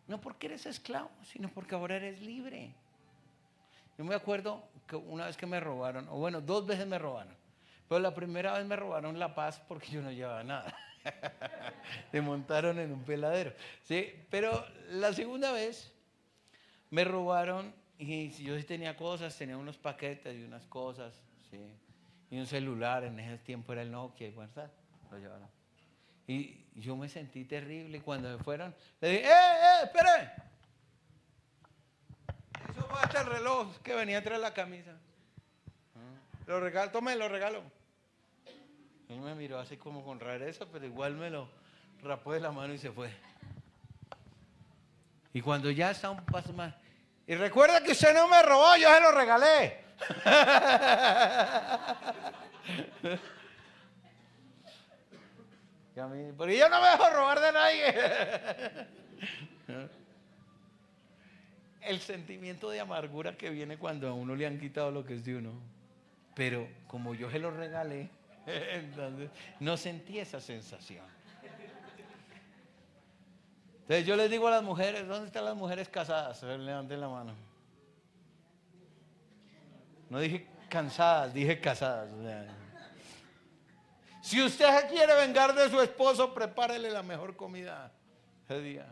no porque eres esclavo, sino porque ahora eres libre. Yo me acuerdo que una vez que me robaron, o bueno, 2 veces me robaron. Pero la primera vez me robaron la paz porque yo no llevaba nada. Me montaron en un peladero. ¿Sí? Pero la segunda vez me robaron y yo sí tenía cosas, tenía unos paquetes y unas cosas, ¿sí? Y un celular, en ese tiempo era el Nokia, y bueno, lo llevaron. Y yo me sentí terrible y cuando se fueron, le dije, espere. Eso fue hasta el reloj que venía atrás de la camisa. Lo regalo, tome, lo regalo. Él me miró así como con rareza, pero igual me lo rapó de la mano y se fue. Y cuando ya está un paso más, y recuerda que usted no me robó, yo se lo regalé. Porque yo no me dejo robar de nadie. El sentimiento de amargura que viene cuando a uno le han quitado lo que es de uno. Pero como yo se lo regalé, entonces no sentí esa sensación. Entonces yo les digo a las mujeres, ¿dónde están las mujeres casadas? A ver, levanten la mano. No dije cansadas, dije casadas. Si usted se quiere vengar de su esposo, prepárele la mejor comida ese día.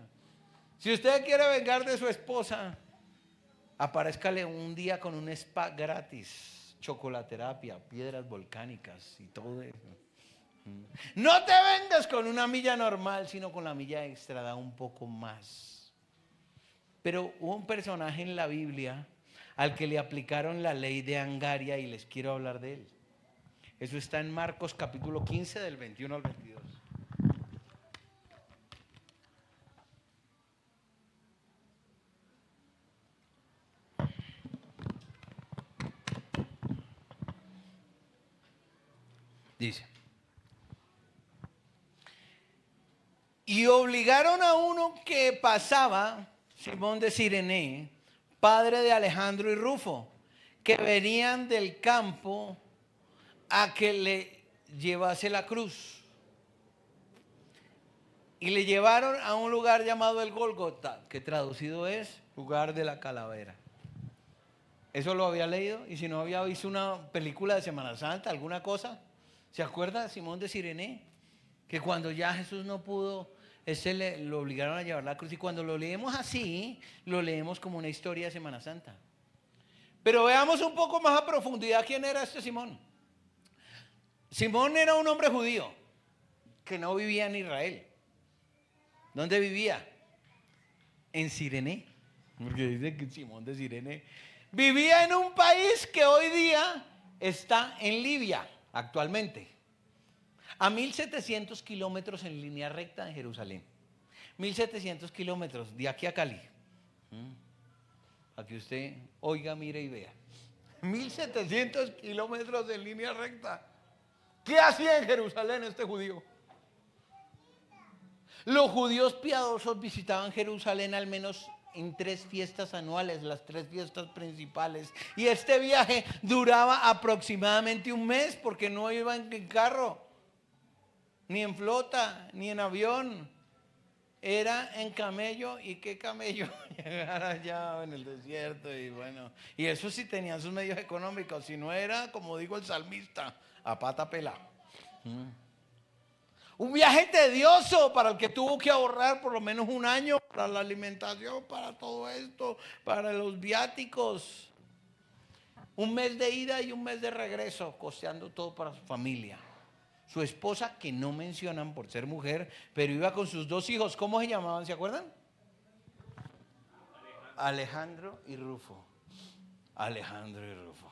Si usted quiere vengar de su esposa, aparézcale un día con un spa gratis, chocolaterapia, piedras volcánicas y todo eso. No te vengas con una milla normal, sino con la milla extra, da un poco más. Pero hubo un personaje en la Biblia al que le aplicaron la ley de Angaria y les quiero hablar de él. Eso está en Marcos capítulo 15 del 21 al 22. Dice: y obligaron a uno que pasaba, Simón de Cirene, padre de Alejandro y Rufo, que venían del campo, a que le llevase la cruz. Y le llevaron a un lugar llamado el Gólgota, que traducido es lugar de la calavera. Eso lo había leído, y si no había visto una película de Semana Santa, alguna cosa, ¿se acuerda de Simón de Cirene? Que cuando ya Jesús no pudo, lo obligaron a llevar la cruz, y cuando lo leemos así, lo leemos como una historia de Semana Santa. Pero veamos un poco más a profundidad quién era este Simón. Simón era un hombre judío que no vivía en Israel. ¿Dónde vivía? En Cirene. Porque dice que Simón de Cirene vivía en un país que hoy día está en Libia, actualmente. A 1.700 kilómetros en línea recta de Jerusalén. 1.700 kilómetros de aquí a Cali. Para que usted oiga, mire y vea. 1.700 kilómetros en línea recta. ¿Qué hacía en Jerusalén este judío? Los judíos piadosos visitaban Jerusalén al menos en 3 fiestas anuales, las 3 fiestas principales. Y este viaje duraba aproximadamente un mes porque no iban en carro, ni en flota, ni en avión. Era en camello. ¿Y qué camello? Llegar allá en el desierto y bueno. Y eso sí tenían sus medios económicos. Si no era, como digo el salmista, a pata pelada. Un viaje tedioso para el que tuvo que ahorrar por lo menos un año para la alimentación, para todo esto, para los viáticos. Un mes de ida y un mes de regreso, costeando todo para su familia. Su esposa, que no mencionan por ser mujer, pero iba con sus 2 hijos. ¿Cómo se llamaban? ¿Se acuerdan? Alejandro y Rufo. Alejandro y Rufo.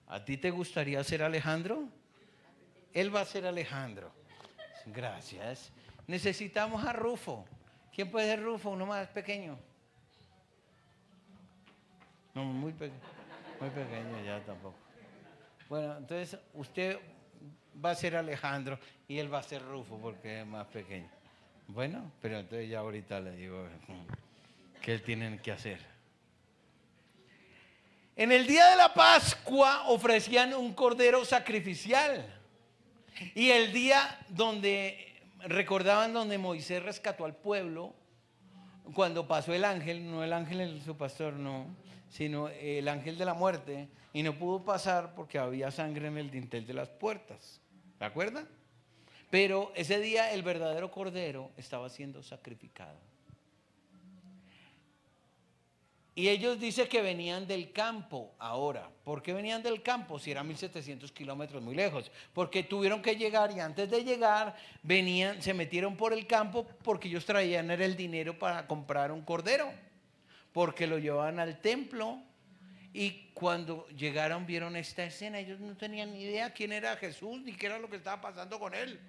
¿A ti te gustaría ser Alejandro? Él va a ser Alejandro. Gracias. Necesitamos a Rufo. ¿Quién puede ser Rufo? Uno más pequeño. No, muy pequeño ya tampoco. Bueno, entonces usted va a ser Alejandro y él va a ser Rufo porque es más pequeño. Bueno, pero entonces ya ahorita le digo qué tienen que hacer. En el día de la Pascua ofrecían un cordero sacrificial. Y el día donde recordaban donde Moisés rescató al pueblo, cuando pasó el ángel, no el ángel su pastor, no, sino el ángel de la muerte, y no pudo pasar porque había sangre en el dintel de las puertas. ¿Se acuerdan? Pero ese día el verdadero cordero estaba siendo sacrificado. Y ellos dicen que venían del campo ahora. ¿Por qué venían del campo? Si eran 1700 kilómetros muy lejos. Porque tuvieron que llegar y antes de llegar venían, se metieron por el campo porque ellos traían era el dinero para comprar un cordero. Porque lo llevaban al templo y cuando llegaron vieron esta escena. Ellos no tenían ni idea quién era Jesús ni qué era lo que estaba pasando con él.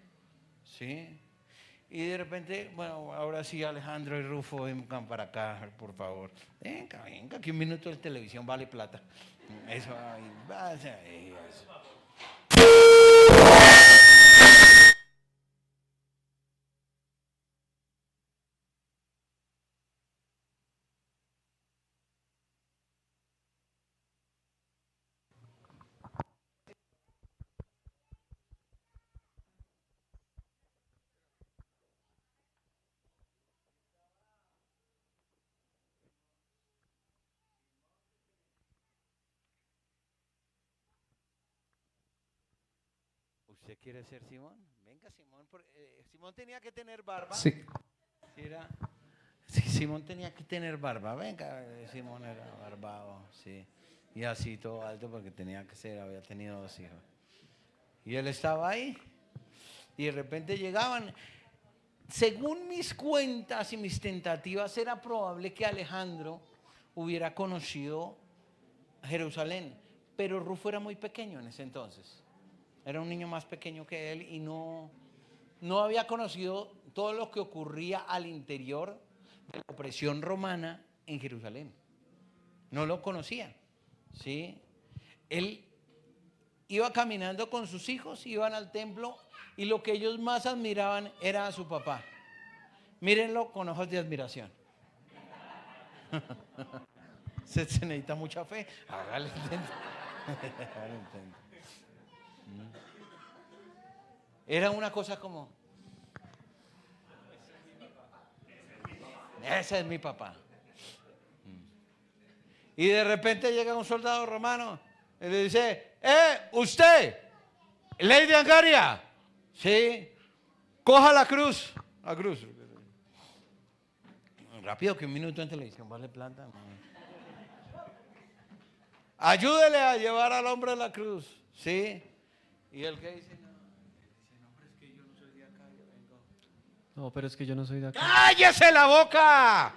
¿Sí? Y de repente, bueno, ahora sí Alejandro y Rufo vengan para acá, por favor. Venga, venga, que un minuto de televisión vale plata. Eso, eso. ¿Usted quiere ser Simón? Venga, Simón. Simón tenía que tener barba. Sí. Sí, Simón tenía que tener barba. Venga, Simón era barbado, sí. Y así todo alto porque tenía que ser, había tenido 2 hijos. Y él estaba ahí. Y de repente llegaban. Según mis cuentas y mis tentativas, era probable que Alejandro hubiera conocido Jerusalén. Pero Rufo era muy pequeño en ese entonces. Era un niño más pequeño que él y no había conocido todo lo que ocurría al interior de la opresión romana en Jerusalén. No lo conocía, ¿sí? Él iba caminando con sus hijos, iban al templo y lo que ellos más admiraban era a su papá. Mírenlo con ojos de admiración. Se necesita mucha fe. Hágale intento. Era una cosa como, ese es mi papá. Y de repente llega un soldado romano y le dice, usted, ley de Angaria, sí, coja la cruz. La cruz. Rápido que un minuto en televisión vale plata. Ayúdele a llevar al hombre a la cruz, sí. Y el que dice, no, hombre, es que yo no soy de acá, yo vengo. No, pero es que yo no soy de acá. ¡Cállese la boca!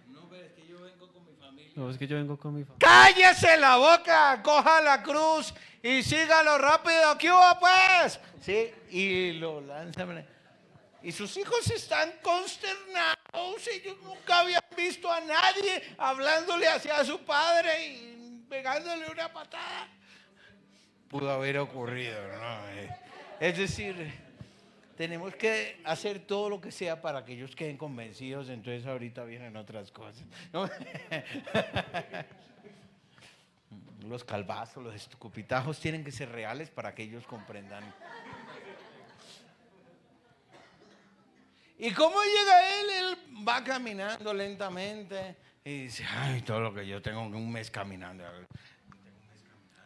No, pero es que yo vengo con mi familia. No, es que yo vengo con mi familia. ¡Cállese la boca! Coja la cruz y sígalo rápido. ¿Qué hubo, pues? Sí, y lo lanzan. Y sus hijos están consternados. Ellos nunca habían visto a nadie hablándole hacia su padre y pegándole una patada. Pudo haber ocurrido, ¿no? Es decir, tenemos que hacer todo lo que sea para que ellos queden convencidos. Entonces ahorita vienen otras cosas, ¿no? Los calvazos, los escupitajos tienen que ser reales para que ellos comprendan. ¿Y cómo llega él? Él va caminando lentamente y dice, ay, todo lo que yo tengo un mes caminando.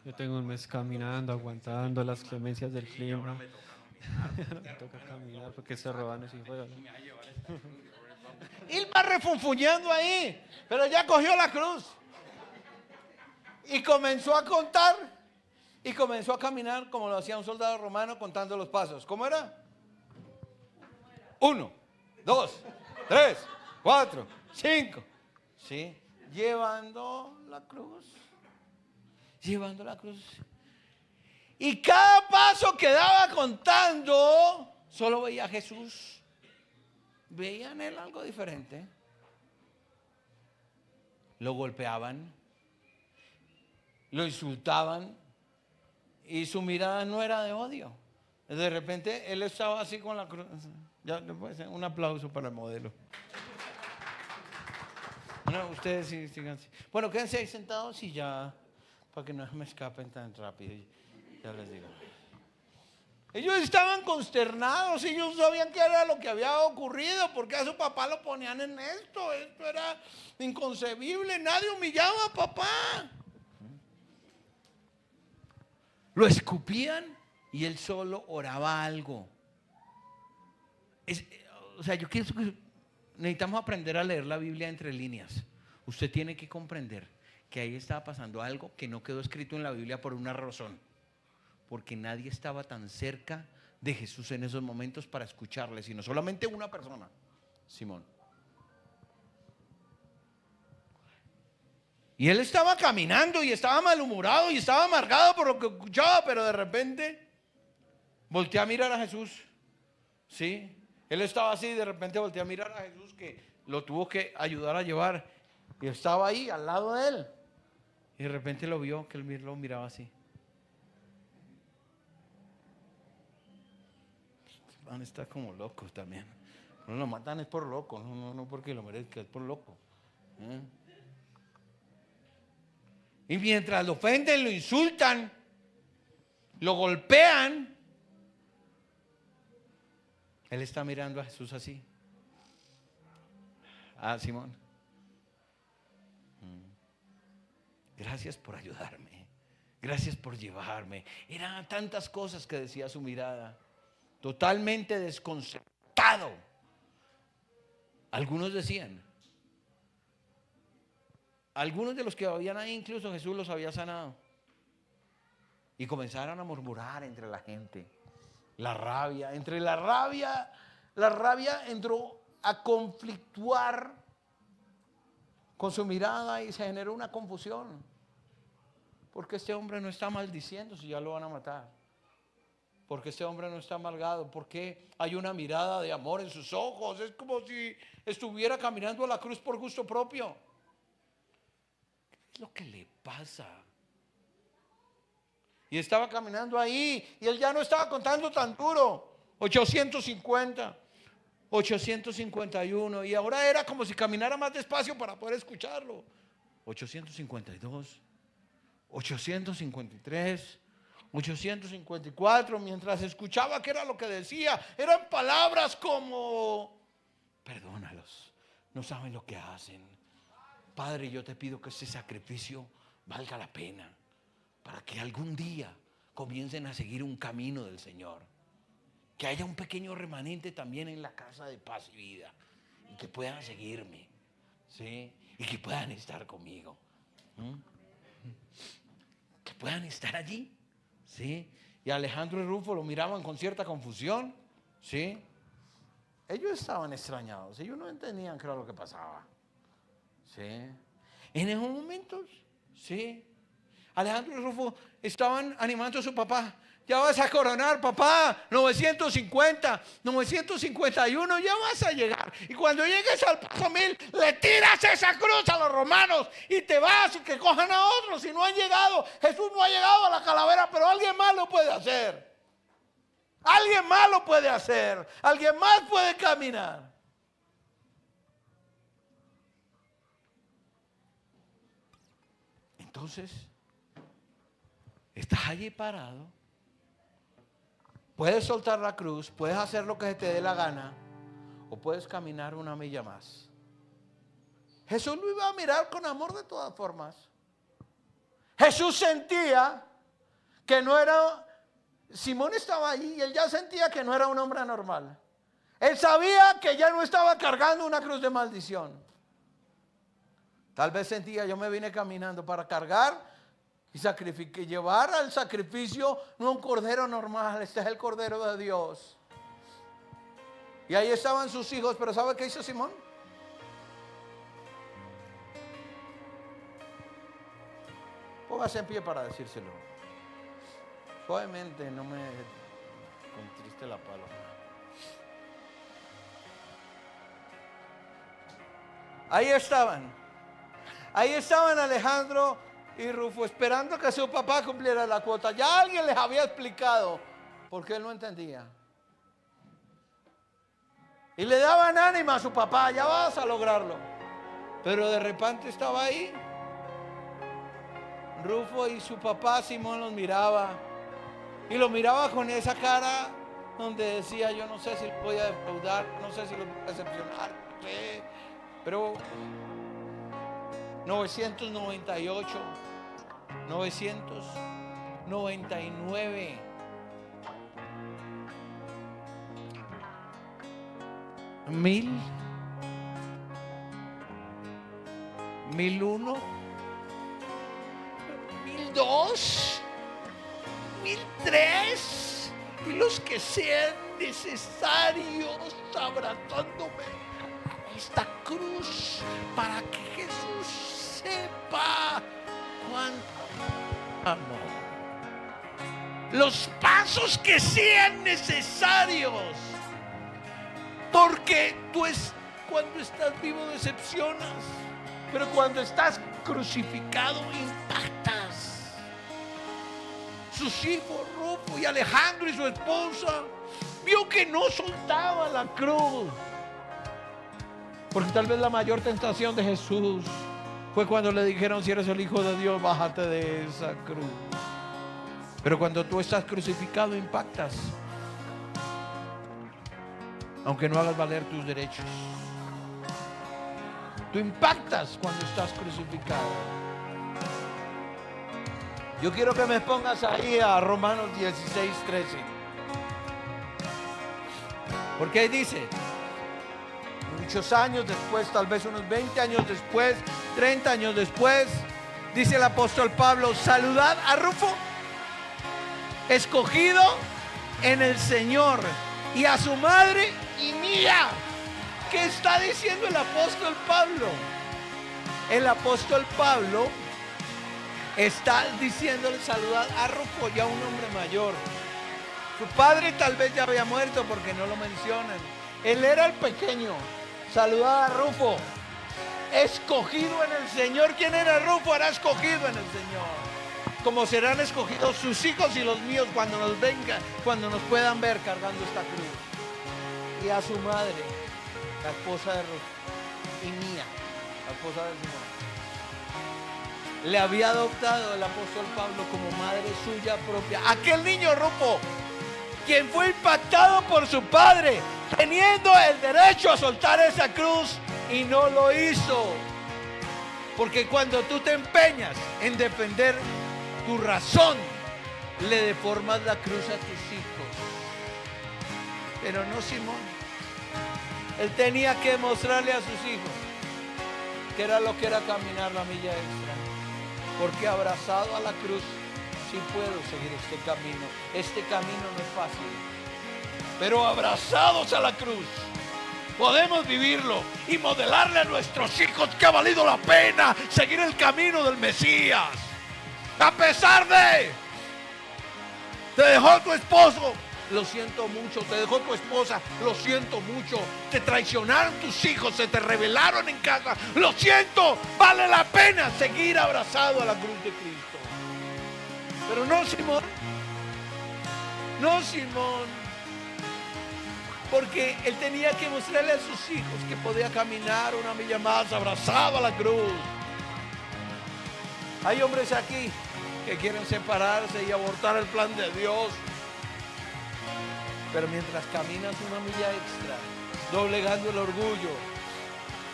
Yo tengo un mes caminando, aguantando las clemencias del clima. Me toca caminar porque se roban los hijos de... Él va refunfuñando ahí, pero ya cogió la cruz. Y comenzó a contar y comenzó a caminar como lo hacía un soldado romano contando los pasos. ¿Cómo era? 1, 2, 3, 4, 5. ¿Sí? Llevando la cruz. Llevando la cruz. Y cada paso que daba contando, solo veía a Jesús. Veía en él algo diferente. Lo golpeaban. lo insultaban y su mirada no era de odio. De repente él estaba así con la cruz. Ya, un aplauso para el modelo. Bueno, ustedes sí, sigan así. Bueno, quédense ahí sentados y ya, para que no me escapen tan rápido. Ya les digo. Ellos estaban consternados, ellos sabían qué era lo que había ocurrido, porque a su papá lo ponían en esto era inconcebible, nadie humillaba a papá. Lo escupían y él solo oraba algo. Yo quiero que necesitamos aprender a leer la Biblia entre líneas. Usted tiene que comprender que ahí estaba pasando algo que no quedó escrito en la Biblia por una razón. Porque nadie estaba tan cerca de Jesús en esos momentos para escucharle, sino solamente una persona, Simón. Y él estaba caminando y estaba malhumorado y estaba amargado por lo que escuchaba, pero de repente volteó a mirar a Jesús. ¿Sí? Él estaba así y de repente volteó a mirar a Jesús, que lo tuvo que ayudar a llevar. Y estaba ahí al lado de él. Y de repente lo vio, que él lo miraba así. Van a estar como locos también. No lo matan es por loco, no porque lo merezca, es por loco. Y mientras lo ofenden, lo insultan, lo golpean, él está mirando a Jesús así. Simón, gracias por ayudarme, gracias por llevarme. Eran tantas cosas que decía su mirada. Totalmente desconcertado. Algunos decían, algunos de los que habían ahí incluso Jesús los había sanado. Y comenzaron a murmurar entre la gente. La rabia entró a conflictuar con su mirada y se generó una confusión. Porque este hombre no está maldiciendo si ya lo van a matar. Porque este hombre no está amargado, porque hay una mirada de amor en sus ojos. Es como si estuviera caminando a la cruz por gusto propio. ¿Qué es lo que le pasa? Y estaba caminando ahí y él ya no estaba contando tan duro. 850, 851, y ahora era como si caminara más despacio para poder escucharlo. 852, 853, 854, mientras escuchaba qué era lo que decía, eran palabras como: perdónalos, no saben lo que hacen. Padre, yo te pido que este sacrificio valga la pena, para que algún día comiencen a seguir un camino del Señor. Que haya un pequeño remanente también en la casa de Paz y Vida, y que puedan seguirme, ¿sí? Y que puedan estar conmigo, que puedan estar allí. ¿Sí? Y Alejandro y Rufo lo miraban con cierta confusión. ¿Sí? Ellos estaban extrañados, ellos no entendían qué era lo que pasaba. ¿Sí? En esos momentos, ¿sí? Alejandro y Rufo estaban animando a su papá. Ya vas a coronar, papá. 950, 951, ya vas a llegar. Y cuando llegues al paso 1000, le tiras esa cruz a los romanos y te vas, y que cojan a otros. Si no han llegado, Jesús no ha llegado a la calavera, pero alguien más lo puede hacer. Alguien más lo puede hacer. Alguien más puede caminar. Entonces, estás allí parado. Puedes soltar la cruz, puedes hacer lo que se te dé la gana, o puedes caminar una milla más. Jesús lo iba a mirar con amor de todas formas. Jesús sentía que no era... Simón estaba allí y él ya sentía que no era un hombre normal. Él sabía que ya no estaba cargando una cruz de maldición. Tal vez sentía: yo me vine caminando para cargar y llevar al sacrificio no un cordero normal, este es el cordero de Dios. Y ahí estaban sus hijos, pero ¿sabe qué hizo Simón? Póngase en pie para decírselo. Suavemente, no me contriste la palabra. Ahí estaban Alejandro Y Rufo, esperando que su papá cumpliera la cuota, ya alguien les había explicado porque él no entendía. Y le daban ánimo a su papá, ya vas a lograrlo. Pero de repente estaba ahí. Rufo y su papá Simón los miraba. Y lo miraba con esa cara donde decía, yo no sé si los voy a defraudar, no sé si los voy a decepcionar, no sé. Pero 998, 999, 1000, 1001, 1002, 1003 y los que sean necesarios, abrazándome a esta cruz para que Jesús sepa cuánto amo. Los pasos que sean necesarios, porque cuando estás vivo decepcionas, pero cuando estás crucificado impactas. Sus hijos Rufo y Alejandro y su esposa vio que no soltaba la cruz, porque tal vez la mayor tentación de Jesús fue cuando le dijeron, si eres el Hijo de Dios, bájate de esa cruz. Pero cuando tú estás crucificado impactas, aunque no hagas valer tus derechos. Tú impactas cuando estás crucificado. Yo quiero que me pongas ahí a Romanos 16:13. Porque ahí dice, muchos años después, tal vez unos 20 años después, 30 años después, dice el apóstol Pablo, saludad a Rufo, escogido en el Señor, y a su madre y mía. ¿Qué está diciendo el apóstol Pablo? El apóstol Pablo está diciéndole saludad a Rufo, ya un hombre mayor. Su padre tal vez ya había muerto porque no lo mencionan. Él era el pequeño. Saludad a Rufo, escogido en el Señor. ¿Quién era Rufo? Era escogido en el Señor. Como serán escogidos sus hijos y los míos cuando nos vengan, cuando nos puedan ver cargando esta cruz. Y a su madre, la esposa de Rufo, y mía, la esposa de Simón. Le había adoptado el apóstol Pablo como madre suya propia. Aquel niño Rufo, quien fue impactado por su padre, teniendo el derecho a soltar esa cruz y no lo hizo. Porque cuando tú te empeñas en defender tu razón, le deformas la cruz a tus hijos. Pero no Simón. Él tenía que mostrarle a sus hijos que era lo que era caminar la milla extra. Porque abrazado a la cruz, sí puedo seguir este camino. Este camino no es fácil. Pero abrazados a la cruz, podemos vivirlo y modelarle a nuestros hijos que ha valido la pena seguir el camino del Mesías. A pesar de, te dejó tu esposo, lo siento mucho. Te dejó tu esposa, lo siento mucho. Te traicionaron tus hijos, se te rebelaron en casa, lo siento. Vale la pena seguir abrazado a la cruz de Cristo. Pero no Simón, no Simón, porque él tenía que mostrarle a sus hijos que podía caminar una milla más abrazado a la cruz. Hay hombres aquí que quieren separarse y abortar el plan de Dios. Pero mientras caminas una milla extra, doblegando el orgullo,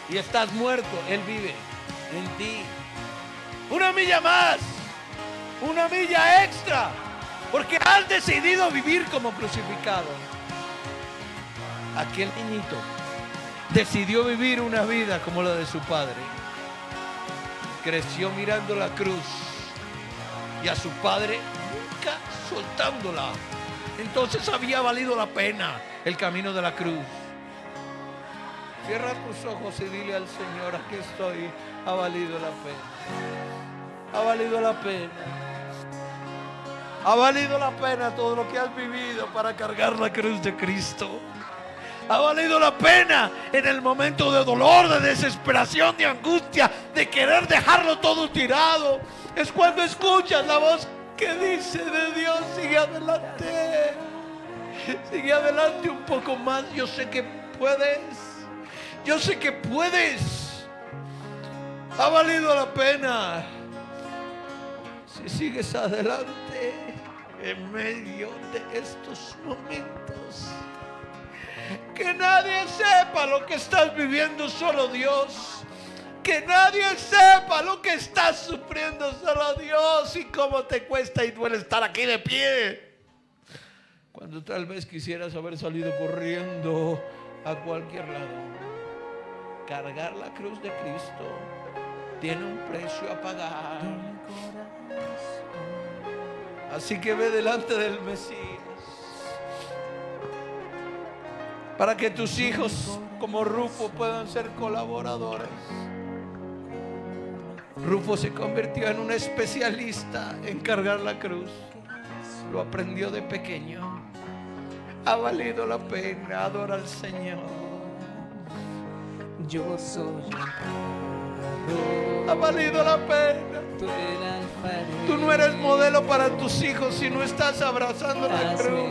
y estás muerto, Él vive en ti. Una milla más, una milla extra, porque has decidido vivir como crucificado. Aquel niñito decidió vivir una vida como la de su padre. Creció mirando la cruz y a su padre nunca soltándola. Entonces había valido la pena el camino de la cruz. Cierra tus ojos y dile al Señor, aquí estoy, ha valido la pena. Ha valido la pena. Ha valido la pena todo lo que has vivido para cargar la cruz de Cristo. Ha valido la pena en el momento de dolor, de desesperación, de angustia, de querer dejarlo todo tirado. Es cuando escuchas la voz que dice de Dios: sigue adelante. Sigue adelante un poco más. Yo sé que puedes. Yo sé que puedes. Ha valido la pena. Si sigues adelante en medio de estos momentos, que nadie sepa lo que estás viviendo, solo Dios. Que nadie sepa lo que estás sufriendo, solo Dios. Y cómo te cuesta y duele estar aquí de pie, cuando tal vez quisieras haber salido corriendo a cualquier lado. Cargar la cruz de Cristo tiene un precio a pagar. Así que ve delante del Mesías, para que tus hijos como Rufo puedan ser colaboradores. Rufo se convirtió en un especialista en cargar la cruz. Lo aprendió de pequeño. Ha valido la pena. Adora al Señor. Yo soy Ha valido la pena. Tú no eres modelo para tus hijos si no estás abrazando la cruz.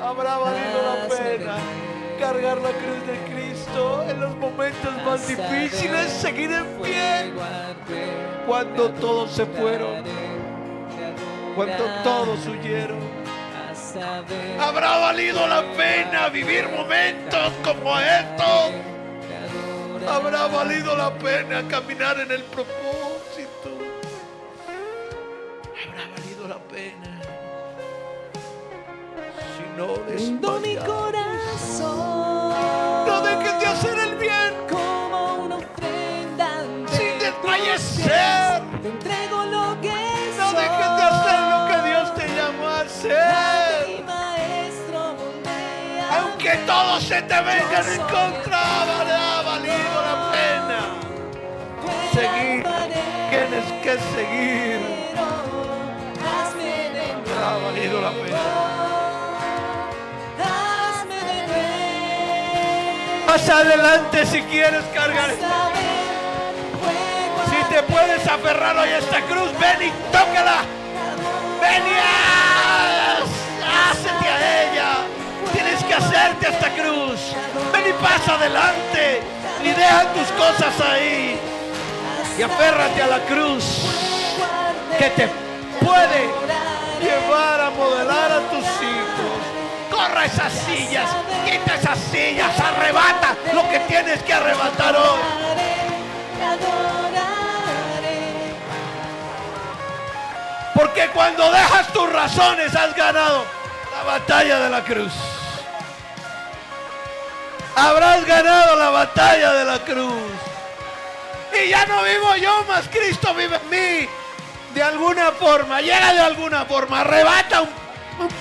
Habrá valido la pena cargar la cruz de Cristo en los momentos más difíciles, seguir en pie cuando todos se fueron, cuando todos huyeron. Habrá valido la pena vivir momentos como estos. Habrá valido la pena caminar en el propósito. Habrá valido la pena. Si no mi corazón, no dejes de hacer el bien como una ofrenda sin desfallecer. te entrego lo que No soy. dejes de hacer lo que Dios te llamó a hacer. Mi maestro, me Aunque todos se te vengan en contra, habrá valido la pena. Seguir, tienes que seguir. Habrá valido la pena. Más adelante, si quieres cargar, si te puedes aferrar hoy a esta cruz, ven y tócala. Ven y hácete a ella. Tienes que hacerte a esta cruz. Ven y pasa adelante y deja tus cosas ahí y aférrate a la cruz que te puede llevar a modelar a tus hijos. Corra esas sillas, quita esas sillas, arrebata lo que tienes que arrebatar hoy. Porque cuando dejas tus razones has ganado la batalla de la cruz. Habrás ganado la batalla de la cruz. Y ya no vivo yo, más Cristo vive en mí. De alguna forma, llega de alguna forma, arrebata un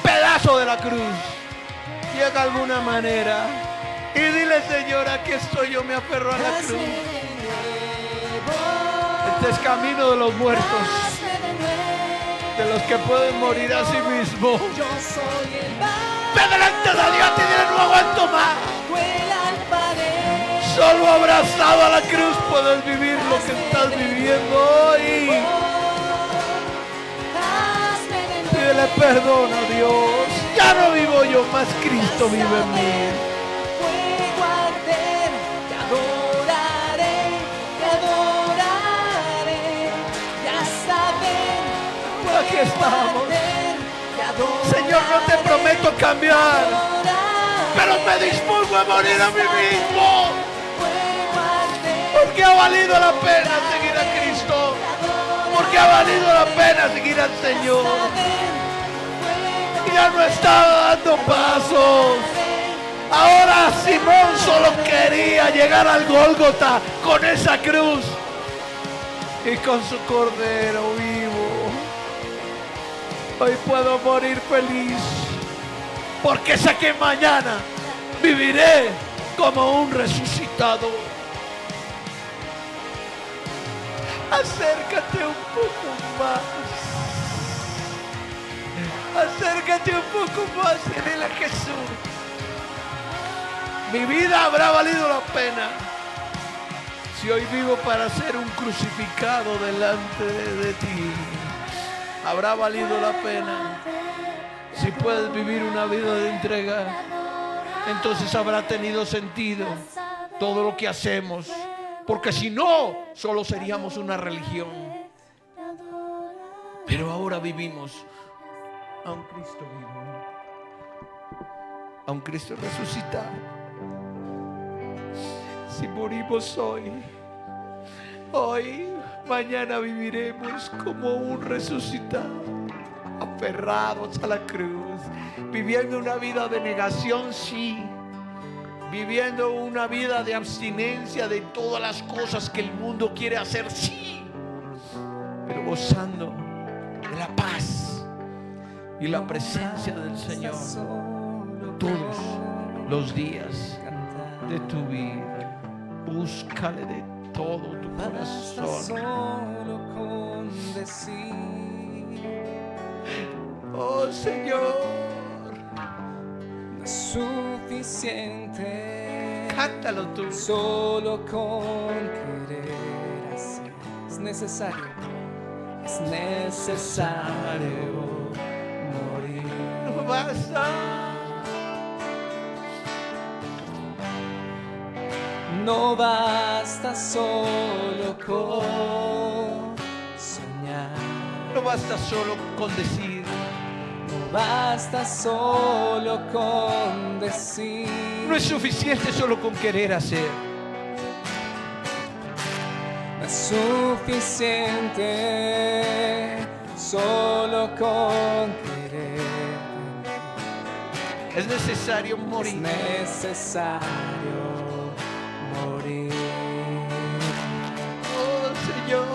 pedazo de la cruz. Llega de alguna manera y dile: Señor, aquí estoy, yo me aferro a la cruz. Este es camino de los muertos, de los que pueden morir a sí mismos. Ve delante de Dios y dile: no aguanto más. Solo abrazado a la cruz puedes vivir lo que estás viviendo hoy. Pídele perdón a Dios. Ya no vivo yo, más Cristo vive en mí. Aquí estamos. Señor, no te prometo cambiar, pero me dispongo a morir a mí mismo, porque ha valido la pena seguir a Cristo, porque ha valido la pena seguir al Señor. Y ya no estaba dando pasos. Ahora Simón solo quería llegar al Gólgota con esa cruz y con su cordero vivo. Hoy puedo morir feliz, porque sé que mañana viviré como un resucitado. Acércate un poco más. Acércate un poco más y dile a Jesús: mi vida habrá valido la pena si hoy vivo para ser un crucificado delante de ti. Habrá valido la pena si puedes vivir una vida de entrega. Entonces habrá tenido sentido todo lo que hacemos, porque si no, solo seríamos una religión. Pero ahora vivimos a un Cristo vivo, a un Cristo resucitado. Si morimos hoy, mañana viviremos como un resucitado, aferrados a la cruz, viviendo una vida de negación, sí, viviendo una vida de abstinencia de todas las cosas que el mundo quiere hacer, sí, pero gozando de la paz y la presencia del Señor todos los días de tu vida. Búscale de todo tu corazón. Solo con decir, Oh Señor, no es suficiente. cántalo tú. Solo con querer así es necesario morir. No basta. No basta solo con soñar. No basta solo con decir. No basta solo con decir. No es suficiente solo con querer hacer. No es suficiente solo con querer. Es necesario Es morir. necesario morir. Oh Señor,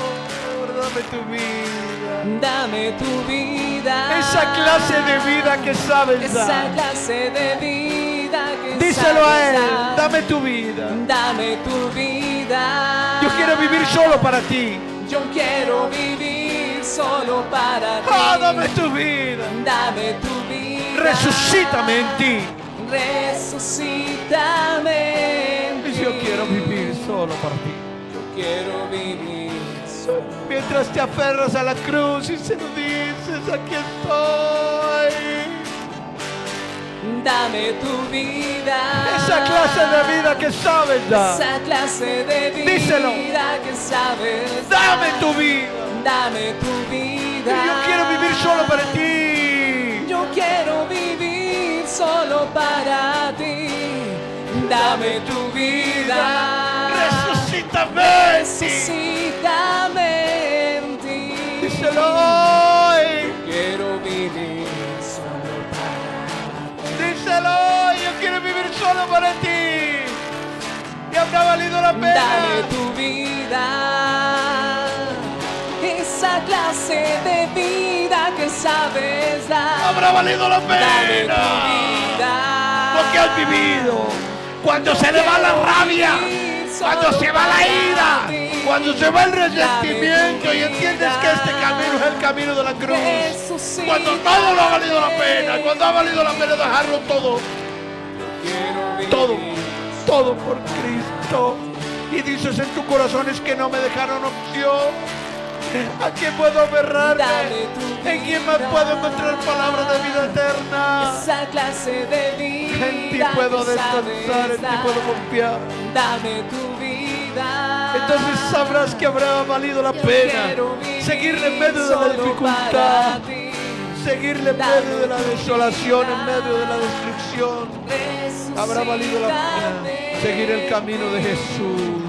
dame tu vida. Dame tu vida. Esa clase de vida que sabes Esa dar. clase de vida que Díselo a sabes Él. dar. Dame tu vida. Dame tu vida. Yo quiero vivir solo para ti. Yo quiero vivir solo para ti. Oh, dame tu vida. Dame tu vida. Resucítame en ti. Resucítame en ti. Yo quiero vivir solo para ti. Yo quiero vivir solo. Mientras te aferras a la cruz y se lo dices: aquí estoy. Dame tu vida. Esa clase de vida que sabes dar. Esa clase de vida Díselo. que sabes Dame dar. tu vida. Dame tu vida. Yo quiero vivir solo para ti. Yo quiero vivir solo para ti. Dame tu vida. Resucítame en ti. Resucítame en ti. Díselo hoy. Quiero vivir solo para ti. Díselo hoy. Yo quiero vivir solo para ti. Y habrá valido la pena. Dame tu vida. Esa clase de vida que sabes dar. Habrá valido la pena. Dame tu vida. Lo que has vivido. Cuando se le va la rabia. Cuando se va la ira. Cuando se va el resentimiento y entiendes que este camino es el camino de la cruz. Cuando todo lo ha valido la pena. Cuando ha valido la pena dejarlo todo. Todo por Cristo. Y dices en tu corazón: es que no me dejaron opción. ¿A quién puedo aferrarme? ¿En quién más puedo encontrar palabras de vida eterna? Esa clase de vida. En ti puedo que descansar, en sabes ti puedo dar. confiar. Dame tu vida. Entonces sabrás que habrá valido la pena seguirle en medio de la dificultad, seguirle en medio de la desolación, en medio de la destrucción. Habrá valido la pena seguir el camino de Jesús.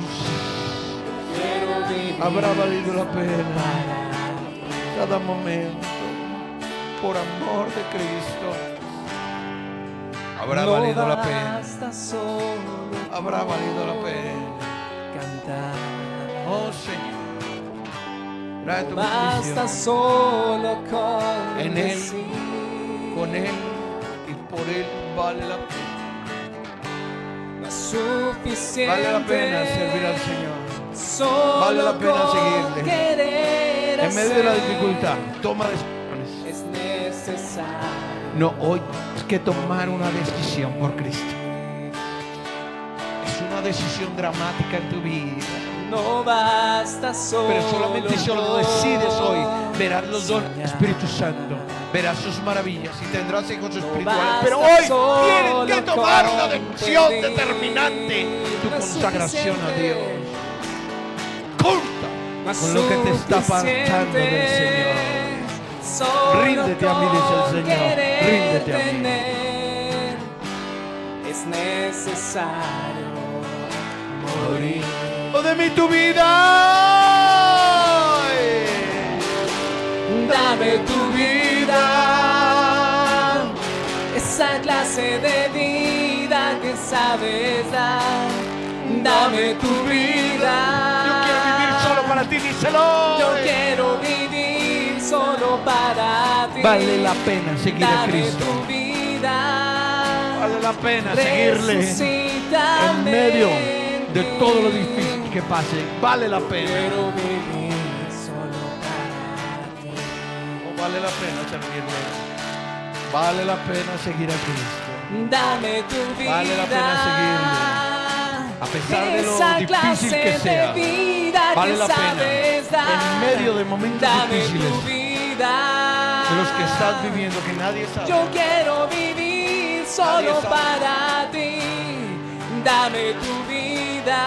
Habrá valido la pena cada momento por amor de Cristo. Habrá valido la pena. Habrá valido la pena. Cantar. Oh Señor, trae tu Basta bendición solo con en Él, decir. con Él y por Él vale la pena. No es suficiente. Vale la pena servir al Señor. Solo Vale la pena con seguirle. querer En medio de la hacer. dificultad, toma decisiones. Es necesario No, hoy es que tomar una decisión por Cristo. Es una decisión dramática en tu vida. No basta solo. Pero solamente si lo decides hoy, verás los dones del Espíritu Santo, verás sus maravillas y tendrás hijos espirituales. Pero hoy tienes que tomar una decisión determinante, tu consagración a Dios. Corta con lo que te está apartando del Señor. Ríndete a mí, dice el Señor. Ríndete a mí. Es necesario morir. Oh, de mí tu vida. Dame tu vida, esa clase de vida que sabes dar. Dame tu vida. Yo quiero vivir solo para ti, díselo. Yo quiero vivir solo para ti. Vale la pena seguir a Dame Cristo. tu vida. Vale la pena seguirle en medio de todo lo difícil que pase. Vale la pena. Quiero vivir solo para ti. Oh, vale la pena servirle. Vale la pena seguir a Cristo. Dame tu vida. Vale la pena seguirle. A pesar de lo Esa difícil clase que sea, de vida vale que la pena. sabes dar. En medio de momentos Dame difíciles, tu vida. de los que estás viviendo, que nadie sabe. Yo quiero vivir solo sabe. para ti. Dame tu vida.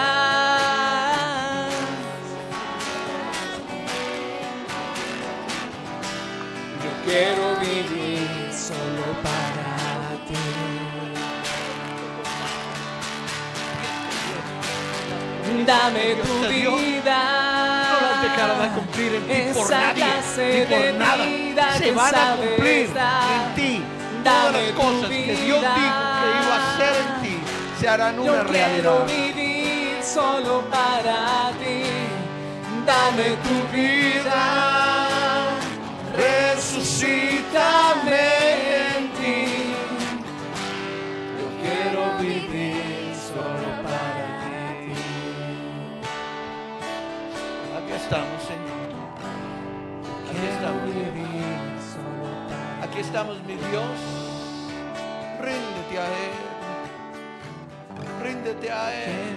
Yo quiero vivir solo para ti. Dame tu vida. No las dejarás de cumplir en ti por Esa nadie, clase ni por de nada. vida Se que van a sabes cumplir dar. en ti. Todas Dame las tu cosas que Dios vida. dijo que iba a hacer en ti se harán Yo una quiero realidad. vivir solo para ti. Dame tu vida. Resucítame en ti. Yo quiero vivir solo para ti. Aquí estamos, Señor. Aquí Quiero estamos. vivir solo para ti. Aquí estamos, mi Dios. Ríndete a Él. Ríndete a Él.